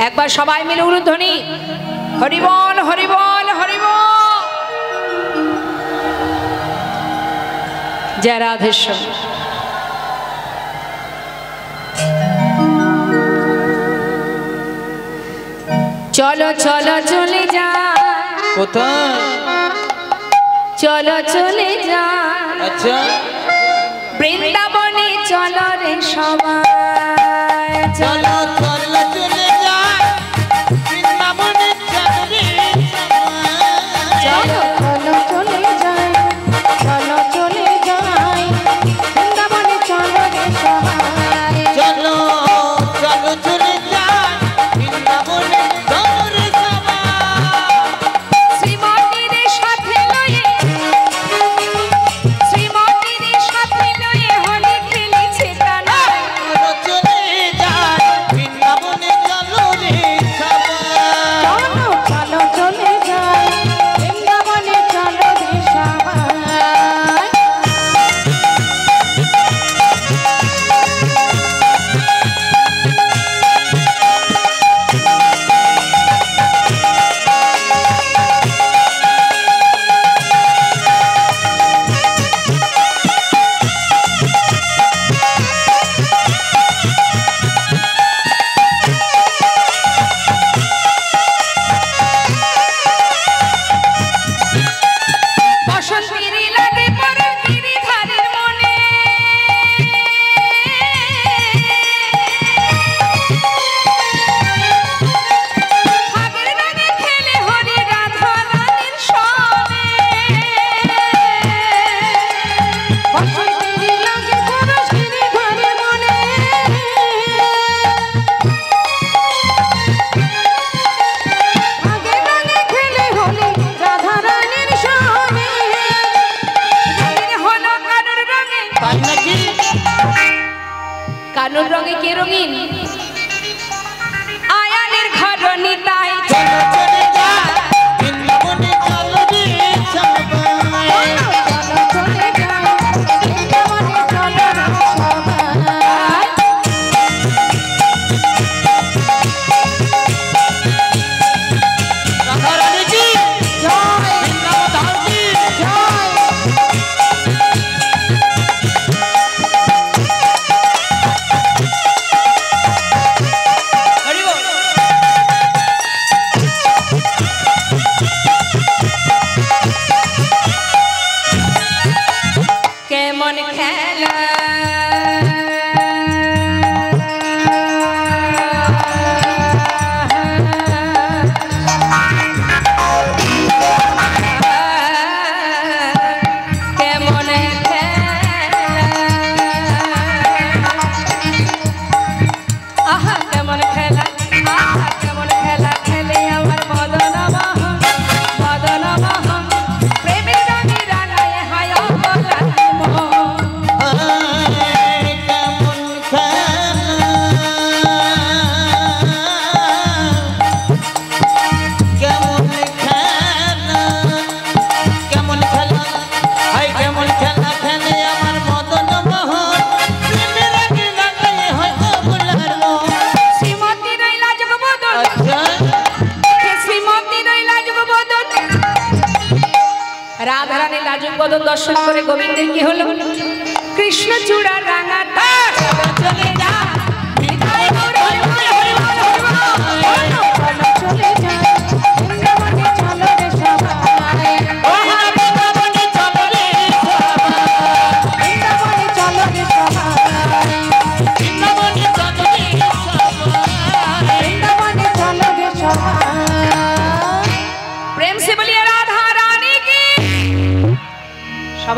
একবার সবাই মিলে উলুধ্বনি হরিবল হরিবল হরিবল। জয় রাধেশ্বর। চলো চলো চলে যা। কোথায়? চলো চলে যা। আচ্ছা, বৃন্দাবনে চলো রে সবাই। চলো চলো চলে যাই বৃন্দাবনে, চলো চলো চলে যাই, চলো চলে যাই বৃন্দাবনে চলো রে সবাই। চলো চলো চলে যাই বৃন্দাবনে, চলো রে সবাই। শ্রীমতীর সাথে লয়ে, শ্রীমতীর সাথে লয়ে হলে খেলেছে টানা। চলো চলে যাই বৃন্দাবনে, চলো রে সবাই। চলো চলো চলে যাই বৃন্দাবনে চলো রে সবাই। বসন্তের লাগে পরে গিরিধারের মনে, ফাগের রাগে খেলে হরি রাধা রানীর সনে। বসন্তের লাগে পরে গিরিধারের মনে, ফাগের রাগে খেলে হরি রাধা রানীর সনে। তাই নাকি? কানুর রঙে কে রঙিন? আয়ানের ঘর নিতাই। চলো চলে যাই বৃন্দাবনে, চলো রে সবাই। চলো চলে যাই বৃন্দাবনে চলো রে সবাই। রাধা রানী কি জয় বৃন্দাবন ধাম কি জয়। হরি বল। কেমন খেলা কেমন আহা কেমন খেলা, আহা কেমন খেলা খেলে আমার মদন মোহন, মদন মোহন প্রেমের রঙে রাঙায় হায় বলার মন। কেমন খেলা, কেমন খেলা, কেমন খেলা, হাই কেমন খেলা খেলে আমার মদন মোহন, প্রেমের রঙে রাঙায় হয় অবলার মন। শ্রীমতী রইলা জগবদন, আচ্ছা, হে শ্রীমতী রইলা জগবদন। রাধারানী লাজুক বদন দর্শন করে গোবিন্দের কি হলো? কৃষ্ণ চূড়া রাঙা তার চলে যা। হৃদয় গৌর হরি বল, হরি বল, হরি বল। চলো চলে যা বৃন্দাবনে চলো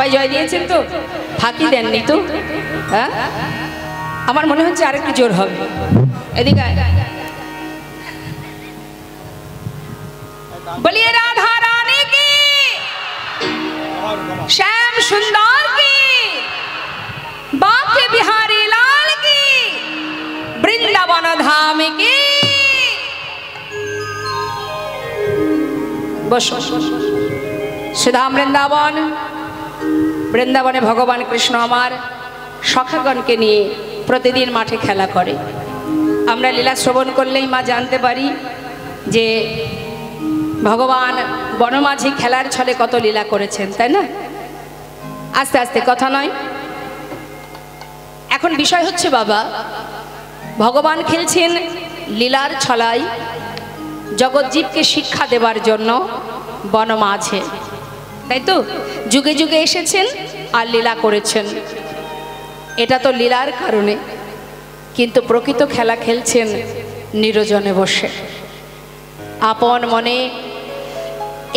সবাই জয় দিয়েছেন তো? ফাঁকি দেননি তো? হ্যাঁ, আমার মনে হচ্ছে আরেকটু জোর হবে। এদিকে বলিয়ে রাধা রানী কি, শ্যাম সুন্দর কি, बांके बिहारी लाल की, वृंदावन धाम की। बसो। श्रीधाम वृंदावन, বৃন্দাবনে ভগবান কৃষ্ণ আমার সখাগণকে নিয়ে প্রতিদিন মাঠে খেলা করে। আমরা লীলা শ্রবণ করলেই মা জানতে পারি যে ভগবান বনমাঝি খেলার ছলে কত লীলা করেছেন, তাই না? আস্তে আস্তে, কথা নয়। এখন বিষয় হচ্ছে বাবা, ভগবান খেলছেন লীলার ছলায় জগৎজীবকে শিক্ষা দেবার জন্য বনমাঝে, তাই তো? যুগে যুগে এসেছেন আর লীলা করেছেন, এটা তো লীলার কারণে। কিন্তু প্রকৃত খেলা খেলছেন নিরজনে বসে, আপন মনে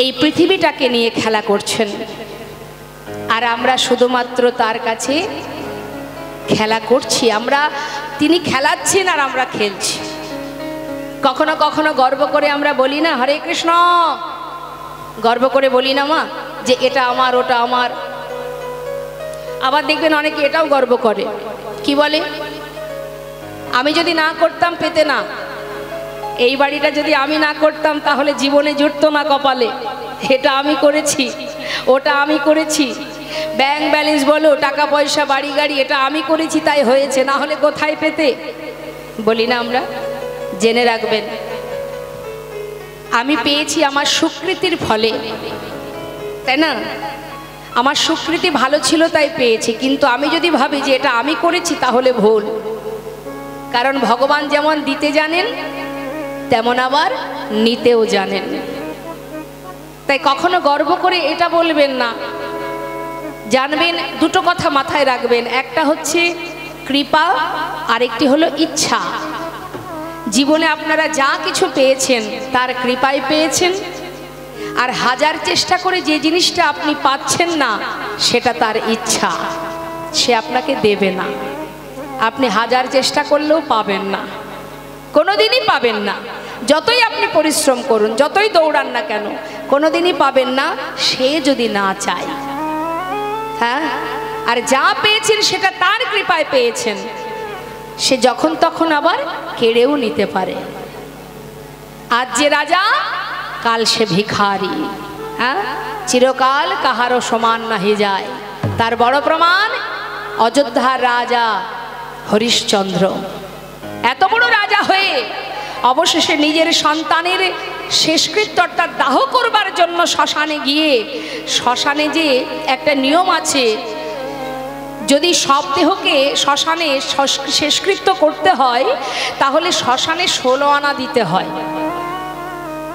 এই পৃথিবীটাকে নিয়ে খেলা করছেন। আর আমরা শুধুমাত্র তার কাছে খেলা করছি, আমরা, তিনি খেলাচ্ছেন আর আমরা খেলছি। কখনো কখনো গর্ব করে আমরা বলি না হরে কৃষ্ণ, গর্ব করে বলি না মা যে এটা আমার, ওটা আমার। আবার দেখবেন অনেকে এটাও গর্ব করে, কি বলে, আমি যদি না করতাম পেতে না, এই বাড়িটা যদি আমি না করতাম তাহলে জীবনে জুটতো না কপালে, এটা আমি করেছি, ওটা আমি করেছি, ব্যাংক ব্যালেন্স বলো, টাকা পয়সা, বাড়ি গাড়ি, এটা আমি করেছি তাই হয়েছে, না হলে কোথায় পেতে, বলি না আমরা? জেনে রাখবেন, আমি পেয়েছি আমার সুকৃতির ফলে, তাই না? আমার সুকৃতি ভালো ছিল তাই পেয়েছি। কিন্তু আমি যদি ভাবি যে এটা আমি করেছি তাহলে ভুল, কারণ ভগবান যেমন দিতে জানেন তেমন আবার নিতেও জানেন। তাই কখনো গর্ব করে এটা বলবেন না। জানবেন, দুটো কথা মাথায় রাখবেন, একটা হচ্ছে কৃপা, আরেকটি হলো ইচ্ছা। জীবনে আপনারা যা কিছু পেয়েছেন তার কৃপায় পেয়েছেন, আর হাজার চেষ্টা করে যে জিনিসটা আপনি পাচ্ছেন না সেটা তার ইচ্ছা, সে আপনাকে দেবে না। আপনি হাজার চেষ্টা করলেও পাবেন না, কোনোদিনই পাবেন না। যতই আপনি পরিশ্রম করুন, যতই দৌড়ান না কেন, কোনোদিনই পাবেন না, সে যদি না চায়। হ্যাঁ, আর যা পেয়েছেন সেটা তার কৃপায় পেয়েছেন, সে যখন তখন আবার কেড়েও নিতে পারে। আজ যে রাজা, কাল সে ভিখারি। হ্যাঁ, চিরকাল কাহারও সমান নাহি যায়, তার বড় প্রমাণ অযোধ্যার রাজা হরিশ্চন্দ্র। এত বড় রাজা হয়ে অবশেষে নিজের সন্তানের শেষকৃত্য অর্থাৎ দাহ করবার জন্য শ্মশানে গিয়ে, শ্মশানে যে একটা নিয়ম আছে, যদি সব দেহকে শ্মশানে শেষকৃত্য করতে হয় তাহলে শ্মশানে 16 আনা দিতে হয়।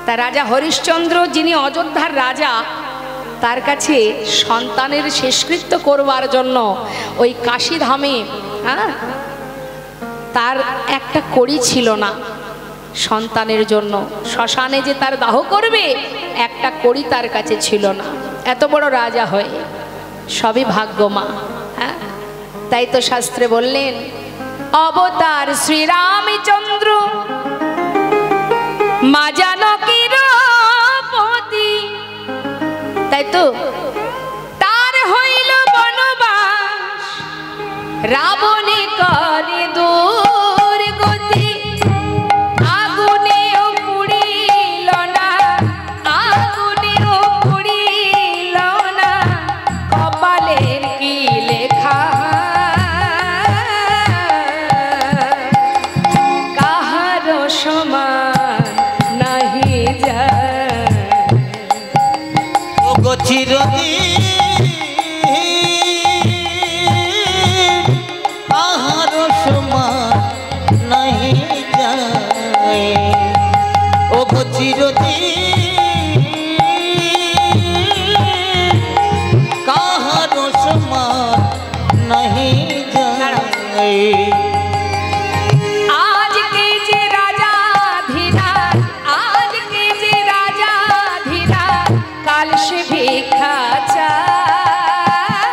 তা রাজা হরিশ্চন্দ্র, যিনি অযোধ্যার রাজা, তার কাছে সন্তানের শেষকৃত্য করবার জন্য ওই কাশীধামে, হ্যাঁ, তার একটা কড়ি ছিল না সন্তানের জন্য। শ্মশানে যে তার দাহ করবে, একটা কড়ি তার কাছে ছিল না। এত বড় রাজা হয়ে, সবই ভাগ্য মা। হ্যাঁ, তাই তো শাস্ত্রে বললেন, অবতার শ্রীরামচন্দ্র মা জানকীর পতি। তাই তো, তার হইল বনবাস, রাবণে করে দুর্গতি। আগুনেও পুড়িল না, আগুনেও পুড়িল না, কপালের কি লেখা, কাহারও সমান নাহি যায়। ও গো চিরদিন কাহারও সমান নাহি যায়। ও গো চিরদিন কাহারও সমান নাহি যায়। আজকে যে রাজা ধীরাজ, আজকে যে রাজা ধীরাজ, কাল সে ভিক্ষা চায়।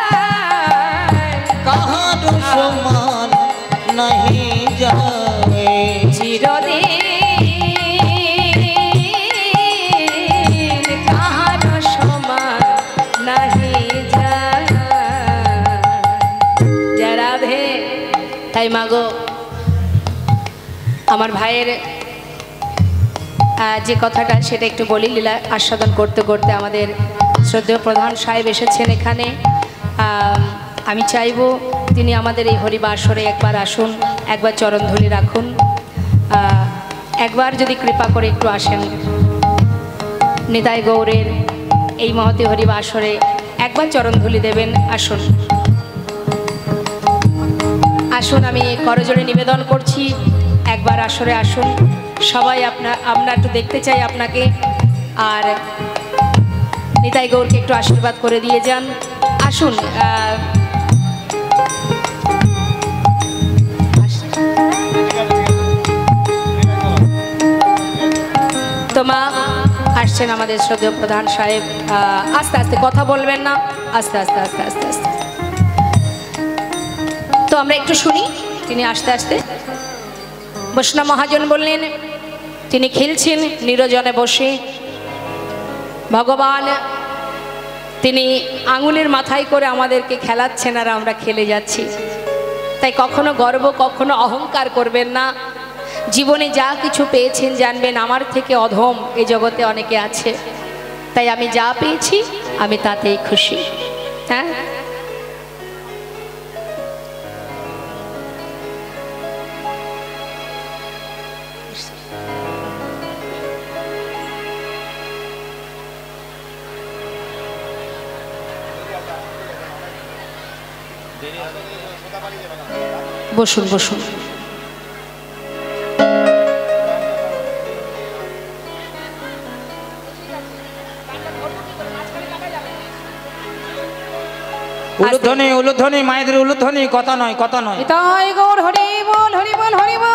তাই মাগো আমার ভাইয়ের যে কথাটা সেটা একটু বলি। লীলা আস্বাদন করতে করতে আমাদের শ্রদ্ধেয় প্রধান সাহেব এসেছেন এখানে। আমি চাইব তিনি আমাদের এই হরিবাসরে একবার আসুন, একবার চরণধুলি রাখুন, একবার যদি কৃপা করে একটু আসেন নিতাই গৌরের এই মহতী হরিবাসরে একবার চরণধুলি দেবেন। আসুন আসুন, আমি করজোড়ে নিবেদন করছি, একবার আসরে আসুন সবাই। আমরা একটু দেখতে চাই আপনাকে, আর নিতাই গৌরকে একটু আশীর্বাদ করে দিয়ে যান। আসুন। তো মা আসছেন আমাদের শ্রদ্ধেয় প্রধান সাহেব। আস্তে আস্তে কথা বলবেন না, আস্তে আস্তে আস্তে আস্তে আস্তে। তো আমরা একটু শুনি তিনি আস্তে আস্তে। বৈষ্ণব মহাজন বললেন তিনি খেলছেন নিরজনে বসে। ভগবান তিনি আঙুলের মাথায় করে আমাদেরকে খেলাচ্ছেন আর আমরা খেলে যাচ্ছি। তাই কখনো গর্ব কখনো অহংকার করবেন না। জীবনে যা কিছু পেয়েছেন জানবেন আমার থেকে অধম এই জগতে অনেকে আছে। তাই আমি যা পেয়েছি আমি তাতেই খুশি। হ্যাঁ, বসুন বসুন। উলুধ্বনি উলুধ্বনি মায়েদের উলুধ্বনি, কথা নয় কথা নয়। নিতাই গৌর হরি বল হরি বল হরি বল।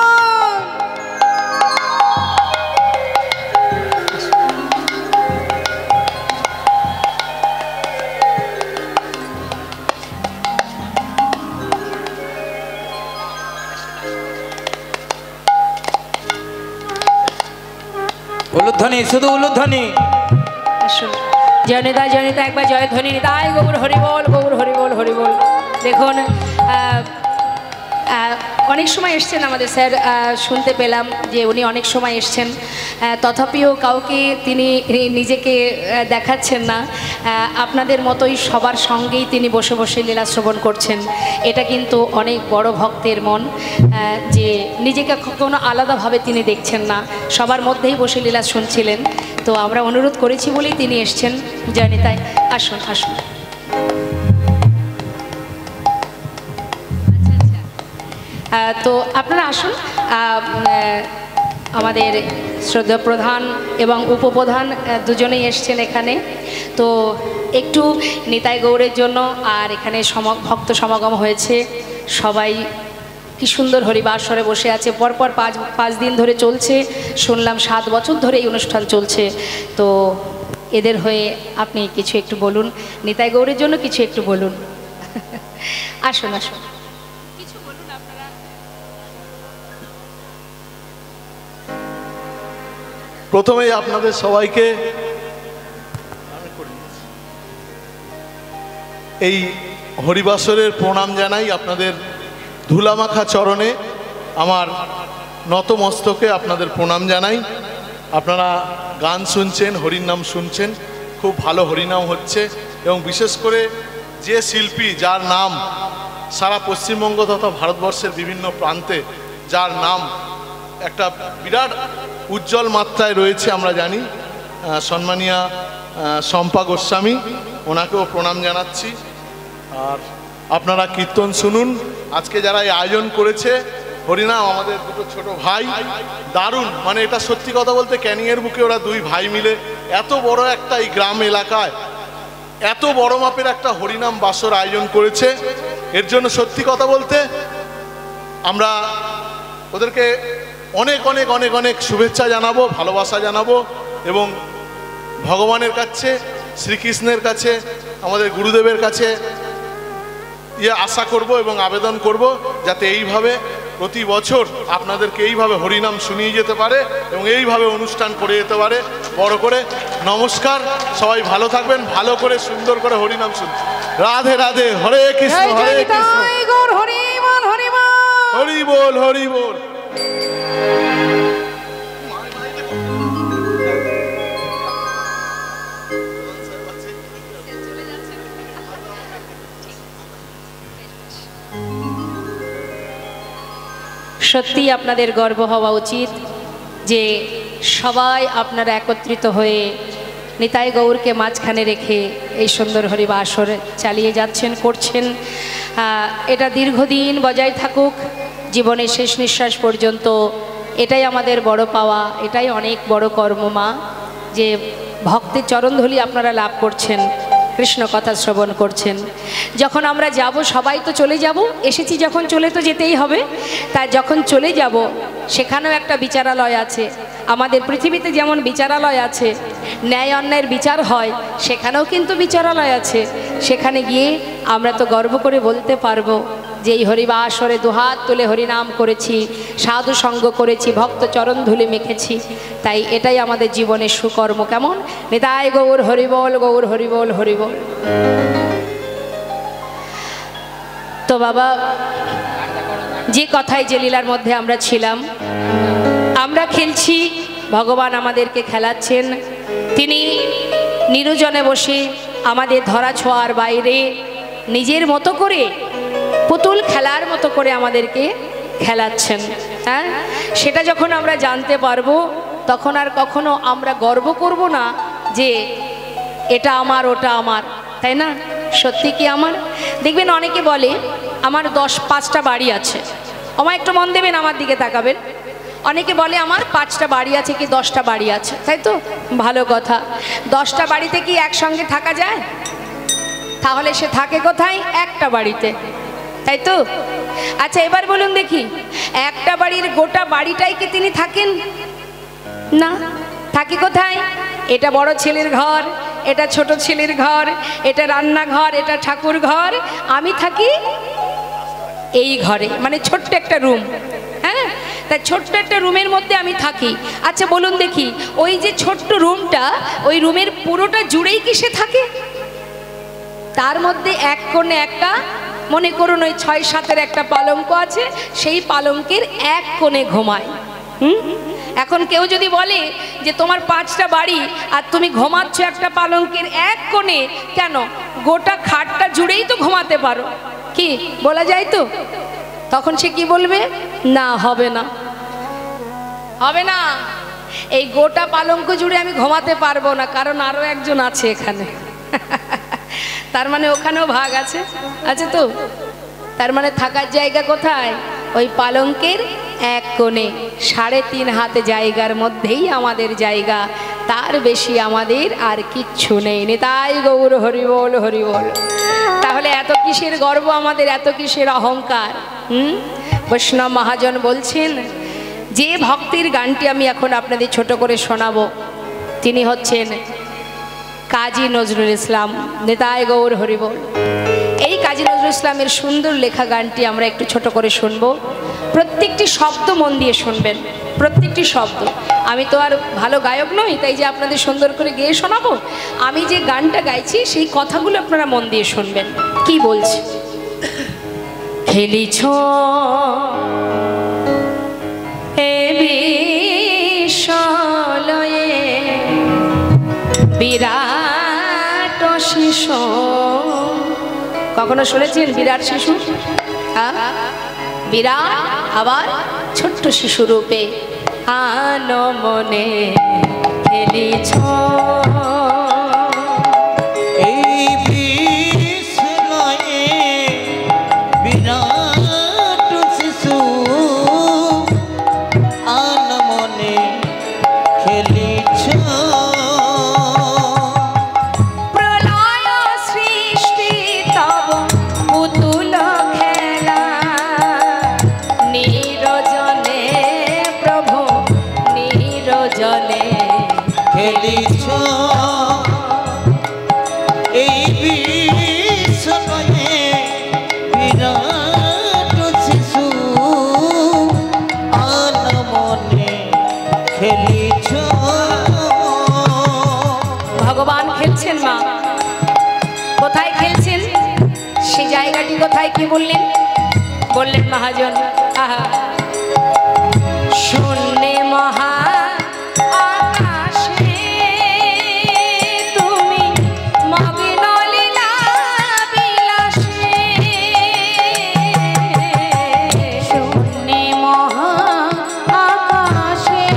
উলুধ্বনি, শুধু উলুধ্বনি। জয়নিতা জয়নিতা একবার জয়ধ্বনি। নিতাই গৌর হরি বল, গৌর হরি বল হরি বল। দেখুন অনেক সময় এসছেন আমাদের স্যার, শুনতে পেলাম যে উনি অনেক সময় এসছেন, তথাপিও কাউকে তিনি নিজেকে দেখাচ্ছেন না। আপনাদের মতোই সবার সঙ্গেই তিনি বসে বসে লীলা শ্রবণ করছেন। এটা কিন্তু অনেক বড় ভক্তের মন, যে নিজেকে কোনো আলাদাভাবে তিনি দেখছেন না, সবার মধ্যেই বসে লীলা শুনছিলেন। তো আমরা অনুরোধ করেছি বলেই তিনি এসছেন। জয়নিতাই আসুন আসুন। তো আপনারা আসুন। আমাদের শ্রদ্ধেয় প্রধান এবং উপপ্রধান দুজনেই এসছেন এখানে। তো একটু নিতাই গৌরের জন্য আর এখানে ভক্ত সমাগম হয়েছে, সবাই কি সুন্দর হরিবাসরে বসে আছে। পরপর পাঁচ দিন ধরে চলছে, শুনলাম 7 বছর ধরে এই অনুষ্ঠান চলছে। তো এদের হয়ে আপনি কিছু একটু বলুন, নিতাই গৌরের জন্য কিছু একটু বলুন। আসুন আসুন। প্রথমেই আপনাদের সবাইকে এই হরিবাসরের প্রণাম জানাই। আপনাদের ধুলামাখা চরণে আমার নতমস্তকে আপনাদের প্রণাম জানাই। আপনারা গান শুনছেন, হরির নাম শুনছেন, খুব ভালো হরিনাম হচ্ছে। এবং বিশেষ করে যে শিল্পী যার নাম সারা পশ্চিমবঙ্গ তথা ভারতবর্ষের বিভিন্ন প্রান্তে, যার নাম একটা বিরাট উজ্জ্বল মাত্রায় রয়েছে আমরা জানি, সম্মানীয়া শম্পা গোস্বামী, ওনাকেও প্রণাম জানাচ্ছি। আর আপনারা কীর্তন শুনুন। আজকে যারা এই আয়োজন করেছে হরিনাম, আমাদের দুটো ছোট ভাই, দারুণ, মানে এটা সত্যি কথা বলতে ক্যানিংয়ের বুকে ওরা 2 ভাই মিলে এত বড় একটা এই গ্রাম এলাকায় এত বড় মাপের একটা হরিনাম বাসর আয়োজন করেছে। এর জন্য সত্যি কথা বলতে আমরা ওদেরকে অনেক অনেক অনেক অনেক শুভেচ্ছা জানাবো, ভালোবাসা জানাবো এবং ভগবানের কাছে, শ্রীকৃষ্ণের কাছে, আমাদের গুরুদেবের কাছে আশা করব এবং আবেদন করব যাতে এইভাবে প্রতি বছর আপনাদেরকে এইভাবে হরিনাম শুনিয়ে যেতে পারে এবং এইভাবে অনুষ্ঠান করে যেতে পারে বড় করে। নমস্কার, সবাই ভালো থাকবেন, ভালো করে সুন্দর করে হরিনাম শুনুন। রাধে রাধে, হরে কৃষ্ণ হরে কৃষ্ণ। হরি বল হরি বল। সত্যি আপনাদের গর্ব হওয়া উচিত যে সবাই আপনারা একত্রিত হয়ে নিতাই গৌরকে মাঝখানে রেখে এই সুন্দর হরিবা আসর চালিয়ে যাচ্ছেন, করছেন। এটা দীর্ঘদিন বজায় থাকুক, জীবনের শেষ নিঃশ্বাস পর্যন্ত। এটাই আমাদের বড় পাওয়া, এটাই অনেক বড় কর্ম মা, যে ভক্তের চরণধূলি আপনারা লাভ করছেন, কৃষ্ণ কথা শ্রবণ করছেন। যখন আমরা যাব সবাই তো চলে যাব, এসেছি যখন চলে তো যেতেই হবে। তাই যখন চলে যাব সেখানেও একটা বিচারালয় আছে। আমাদের পৃথিবীতে যেমন বিচারালয় আছে, ন্যায় অন্যায়ের বিচার হয়, সেখানেও কিন্তু বিচারালয় আছে। সেখানে গিয়ে আমরা তো গর্ব করে বলতে পারবো যে এই হরিবা আসরে দুহাত তুলে হরিনাম করেছি, সাধু সঙ্গ করেছি, ভক্ত চরণ ধুলি মেখেছি। তাই এটাই আমাদের জীবনের সুকর্ম। কেমন? নিতাই গৌর হরিবল, গৌর হরিবল, হরিবল। তো বাবা, যে কথায় যে লীলার মধ্যে আমরা ছিলাম, আমরা খেলছি, ভগবান আমাদেরকে খেলাচ্ছেন। তিনি নিরুজনে বসে আমাদের ধরা ছোঁয়ার বাইরে নিজের মতো করে পুতুল খেলার মতো করে আমাদেরকে খেলাচ্ছেন। হ্যাঁ, সেটা যখন আমরা জানতে পারবো তখন আর কখনো আমরা গর্ব করব না যে এটা আমার, ওটা আমার, তাই না? সত্যি কি আমার? দেখবেন অনেকে বলে আমার 5টা বাড়ি আছে। আমার একটু মন দেবেন, আমার দিকে তাকাবেন। অনেকে বলে আমার 5টা বাড়ি আছে কি 10টা বাড়ি আছে, তাই তো? ভালো কথা। 10টা বাড়িতে কি একসঙ্গে থাকা যায়? তাহলে সে থাকে কোথায়? একটা বাড়িতে, তাই তো? আচ্ছা, এবার বলুন দেখি, একটা বাড়ির গোটা বাড়িটাই কি তিনি থাকেন? না, থাকি কোথায়? এটা বড় ছেলের ঘর, এটা ছোট ছেলের ঘর, এটা রান্নাঘর, এটা ঠাকুর ঘর, আমি থাকি এই ঘরে, মানে ছোট্ট একটা রুম। হ্যাঁ, তাই ছোট্ট একটা রুমের মধ্যে আমি থাকি। আচ্ছা বলুন দেখি, ওই যে ছোট্ট রুমটা, ওই রুমের পুরোটা জুড়েই কি সে থাকে? তার মধ্যে এক কোণে একটা, মনে করুন ওই 6-7-এর একটা পালঙ্ক আছে, সেই পালঙ্কের এক কোণে ঘুমায়। এখন কেউ যদি বলে যে তোমার 5টা বাড়ি আর তুমি ঘুমাচ্ছ একটা পালঙ্কের এক কোণে, কেন? গোটা খাটটা জুড়েই তো ঘুমাতে পারো, কি বলা যায় তো? তখন সে কি বলবে? না, হবে না, হবে না, এই গোটা পালঙ্ক জুড়ে আমি ঘুমাতে পারবো না, কারণ আরো একজন আছে এখানে। তার মানে ওখানেও ভাগ আছে, আছে তো? তার মানে থাকার জায়গা কোথায়? ওই পালঙ্কের এক কোণে। 3.5 হাত জায়গার মধ্যেই আমাদের জায়গা, তার বেশি আমাদের আর কিচ্ছু নেই। নিতাই গৌর হরিবল, হরিবল। তাহলে এত কিসের গর্ব আমাদের, এত কিসের অহংকার? বৈষ্ণব মহাজন বলছেন, যে ভক্তির গানটি আমি এখন আপনাদের ছোট করে শোনাবো, তিনি হচ্ছেন কাজী নজরুল ইসলাম। নিতাই গৌর হরিবল। এই কাজী নজরুল ইসলামের সুন্দর লেখা গানটি আমরা একটু ছোট করে শুনবো। প্রত্যেকটি শব্দ মন দিয়ে শুনবেন, প্রত্যেকটি শব্দ। আমি তো আর ভালো গায়ক নই, তাই যে আপনাদের সুন্দর করে গেয়ে শোনাবো। আমি যে গানটা গাইছি সেই কথাগুলো আপনারা মন দিয়ে শুনবেন। কি বলছি? খেলিছ এ বিশ্বলয়ে বিরাট শিশু। কখনো শুনেছেন বিরাট শিশু? বিরাট, আবার ছোট্ট শিশু রূপে আনো মনে খেলিছ। এই বিশ্বলয়ে বিরাট শিশু আনো মনে খেলিছ। ভগবান খেলছেন মা, কোথায় খেলছেন? সেই জায়গাটি কোথায়? কি বললেন? বললেন মহাজন আহা। শূন্যে মহা আকাশে তুমি মগ্ন লীলা বিলাসে। শূন্যে মহা আকাশে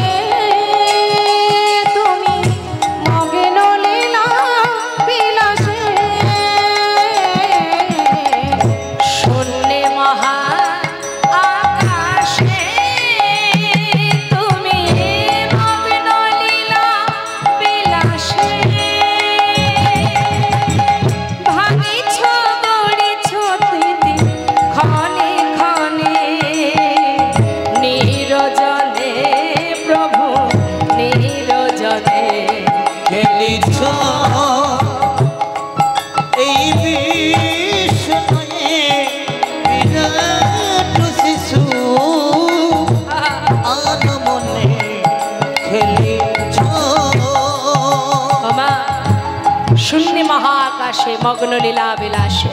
তুমি মগ্ন লীলা বিলাসে। শূন্যে মহা আকাশে তুমি মগ্ন লীলা বিলাসে। ভাঙিছ গড়িছ স্মৃতি ক্ষণে ক্ষণে নিরজনে প্রভু নিরজনে। খেলিছ এই বিষ্ণয়ে বিরাট শিশু আনমনে খেলিছ। মা শূন্য মহা আকাশে মগ্ন লীলা বিলাসে।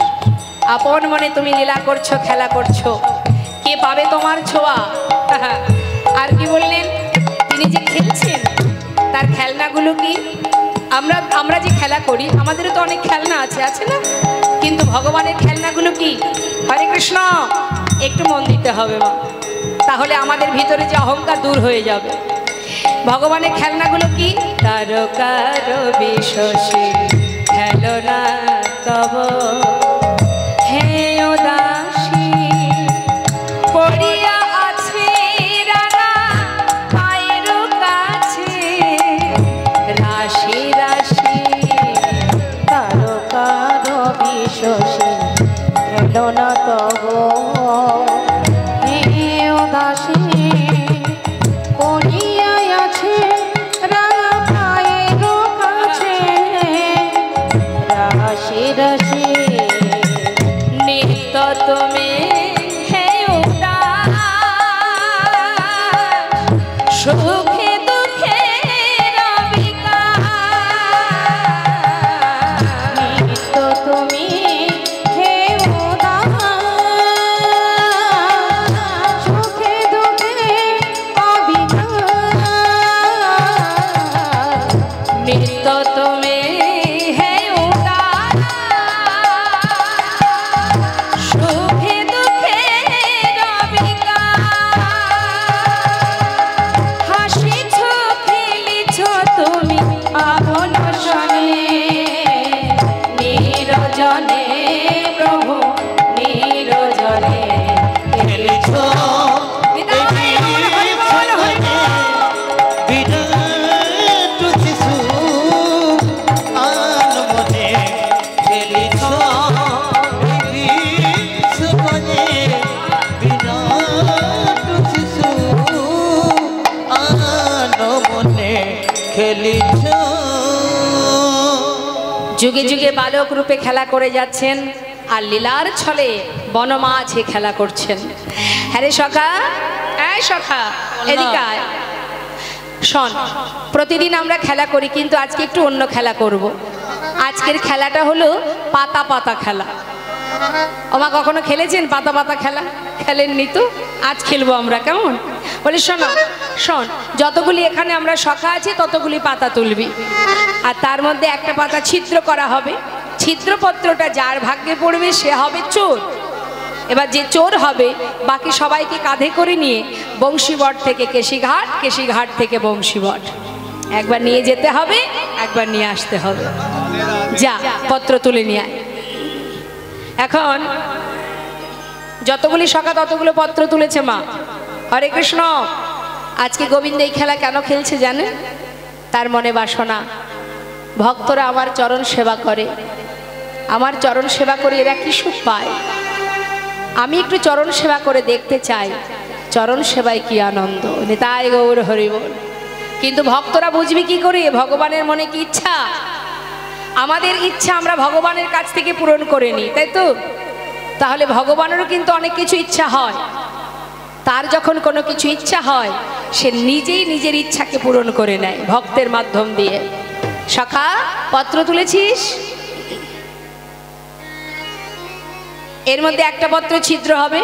আপন মনে তুমি লীলা করছো, খেলা করছো, কে পাবে তোমার ছোঁয়া? আর কি বললেন, তিনি যে খেলছেন তার খেলনাগুলো কি? আমরা যে খেলা করি আমাদেরও তো অনেক খেলনা আছে না? কিন্তু ভগবানের খেলনাগুলো কি? হরে কৃষ্ণ, একটু মন দিতে হবে মা, তাহলে আমাদের ভিতরে যে অহংকার দূর হয়ে যাবে। ভগবানের খেলনাগুলো কি? তারকার বিশ্বসী খেলনা তব হে উদাসী পড়িয়া আছে রাঙা পায়ের কাছে রাশি রাশি। তারকার বিশ্বসী খেলনা তব হে উদাসী পড়িয়া আছে রাঙা পায়ের কাছে রাশি রাশি। নিত্য তুমি হে উদাস সুখে দুঃখে নিত্য তুমি হে উদাস সুখে দুঃখে অবিকার। নিত্য তুমি হে উদাস সুখে দুঃখে হাসিছ খেলিছ তুমি আপন সনে নিরজনে প্রভু নিরজনে। খেলিছ বিরাট শিশু আনমনে খেলিছ বিশ্বনে বিরাট শিশু আনমনে খেলিছ। যুগে যুগে বালক রূপে খেলা করে যাচ্ছেন আর লীলার ছলে বনমাঝে খেলা করছেন। হ্যাঁ রে সখা, এই সখা এদিকে আয়। শোন, প্রতিদিন আমরা খেলা করি কিন্তু আজকে একটু অন্য খেলা করব। আজকের খেলাটা হলো পাতা পাতা খেলা। ওমা কখনো খেলেছেন পাতা পাতা খেলা? খেলেননি তো? আজ খেলবো আমরা, কেমন? বলি শোনো, শোন, যতগুলি এখানে আমরা সখা আছি ততগুলি পাতা তুলবি, আর তার মধ্যে একটা পাতা ছিদ্র করা হবে। ছিদ্রপত্রটা যার ভাগ্যে পড়বে সে হবে চোর। এবার যে চোর হবে বাকি সবাইকে কাঁধে করে নিয়ে বংশীবট থেকে কেশিঘাট, কেশিঘাট থেকে বংশীবট, একবার নিয়ে যেতে হবে, একবার নিয়ে আসতে হবে। যা পত্র তুলে নিয়ে আয়। এখন যতগুলি সখা ততগুলো পত্র তুলেছে মা। হরে কৃষ্ণ। আজকে গোবিন্দ এই খেলা কেন খেলছে জানেন? তার মনে বাসনা, ভক্তরা আমার চরণ সেবা করে, আমার চরণ সেবা করে এরা কি সুখ পায়। আমি একটু চরণ সেবা করে দেখতে চাই চরণ সেবায় কি আনন্দ। নিতাই গৌর হরি বল। কিন্তু ভক্তরা বুঝবে কি করে ভগবানের মনে কি ইচ্ছা? আমাদের ইচ্ছা আমরা ভগবানের কাছ থেকে পূরণ করে নিই, তাই তো? তাহলে ভগবানেরও কিন্তু অনেক কিছু ইচ্ছা হয়। তার যখন কোনো কিছু ইচ্ছা হয় সে নিজেই নিজের ইচ্ছাকে পূরণ করে নেয় ভক্তের মাধ্যম দিয়ে। সখা পত্র তুলেছিস? এর মধ্যে একটা পত্র ছিদ্র হবে,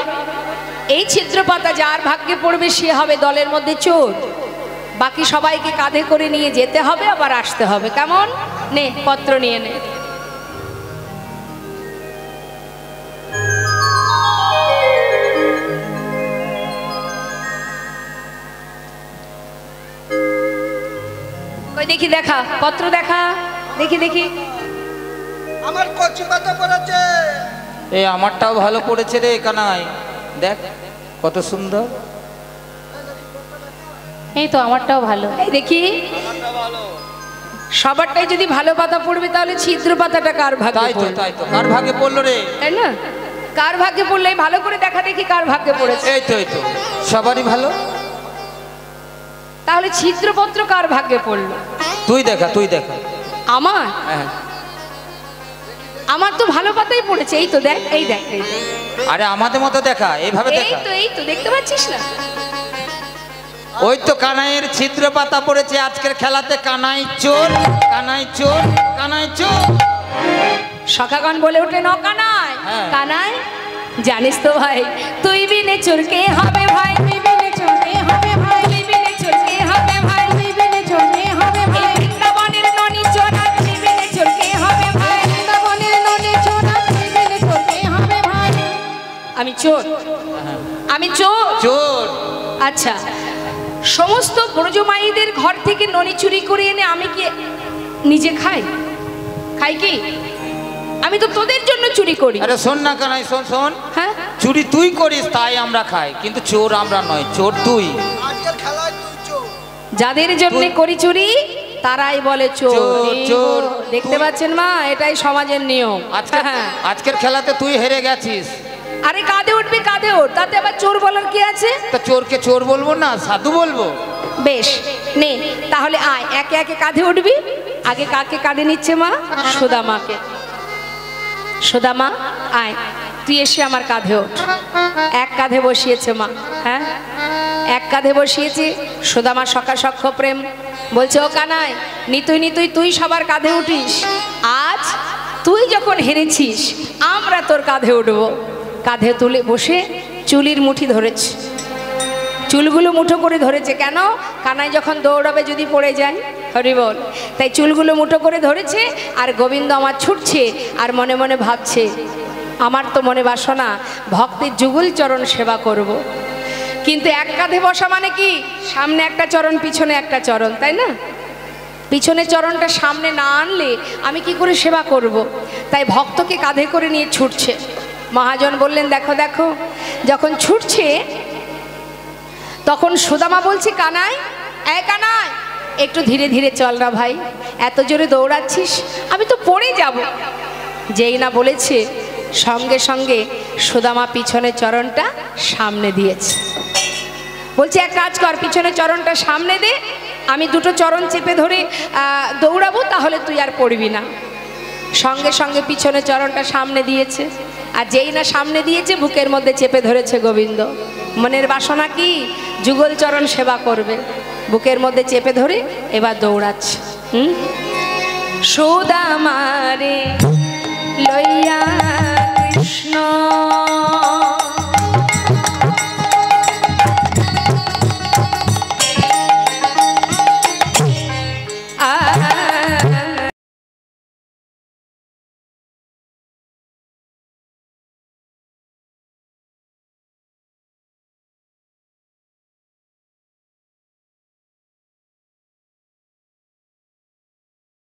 এই ছিদ্রপাতা যার ভাগ্যে পড়বে সে হবে দলের মধ্যে চোর, বাকি সবাইকে কাঁধে করে নিয়ে যেতে হবে আবার আসতে হবে। কেমন? নে পত্র নিয়ে নে। কই দেখি, দেখা পত্র, দেখা দেখি দেখি। আমার কচি কথা পড়েছে। এই আমারটাও ভালো পড়েছে রে কানাই, দেখ কত সুন্দর। এই তো আমারটাও ভালো। এই দেখি, সবারটাই যদি ভালো পাতা পড়বে তাহলে ছিদ্র পাতাটা কার ভাগ্যে তাই তো পড়বে? তাই তো, কার ভাগে পড়লো রে? তাই না? কার ভাগ্যে পড়লে ভালো করে দেখা দেখি কার ভাগ্যে পড়েছে। এই তো এই তো, সবারই ভালো। তাহলে ছিদ্রপত্র কার ভাগ্যে পড়লো? তুই দেখা, তুই দেখা। আমার হ্যাঁ। আমার তো ভালো পাতাই পড়েছে। এই তো দেখ, এই দেখ, এই দেখ। আরে আমাদের মতো দেখা, এইভাবে এই দেখা। তো, এই তো দেখতে পাচ্ছিস না? ওই তো কানাইয়ের ছিদ্র পাতা পড়েছে আজকের খেলাতে। কানাই চোর, কানাই চোর, কানাই চোর। সখাগণ বলে ওঠে, ন কানাই, হ্যাঁ। কানাই জানিস তো ভাই, তুই বিনে চোরকে হবে ভাই, তুই বিনে চলতে হবে ভাই, তুই বিনে চোরকে হবে ভাই, তুই বিনে চলতে হবে এই ভাই, বৃন্দাবনের ননি চোর আর তুই বিনে চোরকে হবে ভাই। বৃন্দাবনের নদী চোরা, তুই বিনে চলতে হবে ভাই। আমি চোর, আমি চোর। চোর। আচ্ছা, সমস্ত ব্রজমাইদের ঘর থেকে ননি চুরি করে এনে আমি কি নিজে খাই? খাই কি? আমি তো তোদের জন্য চুরি করি। আরে শোন না কানাই, শোন শোন। হ্যাঁ, চুরি তুই করিস তাই আমরা খাই, কিন্তু চোর আমরা নয়, চোর তুই। আজকের খেলায় তুই চোর। যাদের জন্য করি চুরি তারাই বলে চোর। চোর, চোর। দেখতে পাচ্ছেন মা, এটাই সমাজের নিয়ম। আজকে হ্যাঁ। আজকের খেলাতে তুই হেরে গেছিস। আরে কাঁধে উঠবি, কাঁধে উঠ, তাতে আবার চোর বলার কি আছে? তা চোরকে চোর বলবো না, সাধু বলবো? বেশ, নে তাহলে আয়, একে একে কাঁধে উঠবি। আগে কাকে কাঁধে নিচ্ছে মা? সুদামাকে। সুদামা আয়, তুই এসে আমার কাঁধে ওঠ। এক কাঁধে বসিয়েছে মা, হ্যাঁ এক কাঁধে বসিয়েছে। সুদামা সখা সখ্য প্রেম বলছে, ও কানাই, নিতুই নিতুই তুই সবার কাঁধে উঠিস। আজ তুই যখন হেরেছিস আমরা তোর কাঁধে উঠব। কাঁধে তুলে বসে চুলির মুঠি ধরেছে, চুলগুলো মুঠো করে ধরেছে। কেন? কানাই যখন দৌড়াবে যদি পড়ে যায়, হরি বল, তাই চুলগুলো মুঠো করে ধরেছে। আর গোবিন্দ আমার ছুটছে আর মনে মনে ভাবছে, আমার তো মনে বাসনা ভক্তের যুগল চরণ সেবা করব। কিন্তু এক কাঁধে বসা মানে কি? সামনে একটা চরণ, পিছনে একটা চরণ, তাই না? পিছনে চরণটা সামনে না আনলে আমি কি করে সেবা করব? তাই ভক্তকে কাঁধে করে নিয়ে ছুটছে। মহাজন বললেন, দেখো দেখো, যখন ছুটছে তখন সুদামা বলছে, কানাই, এ কানাই, একটু ধীরে ধীরে চল না ভাই, এত জোরে দৌড়াচ্ছিস, আমি তো পড়ে যাব। যেই না বলেছে সঙ্গে সঙ্গে সুদামা পিছনে চরণটা সামনে দিয়েছে। বলছে, এক কাজ কর, পিছনে চরণটা সামনে দে, আমি দুটো চরণ চেপে ধরে দৌড়াবো, তাহলে তুই আর পড়বি না। সঙ্গে সঙ্গে পিছনে চরণটা সামনে দিয়েছে। আর যেই না সামনে দিয়েছে বুকের মধ্যে চেপে ধরেছে গোবিন্দ। মনের বাসনা কি? যুগল চরণ সেবা করবে। বুকের মধ্যে চেপে ধরে এবার দৌড়াচ্ছে। সুদামারে লইয়া কৃষ্ণ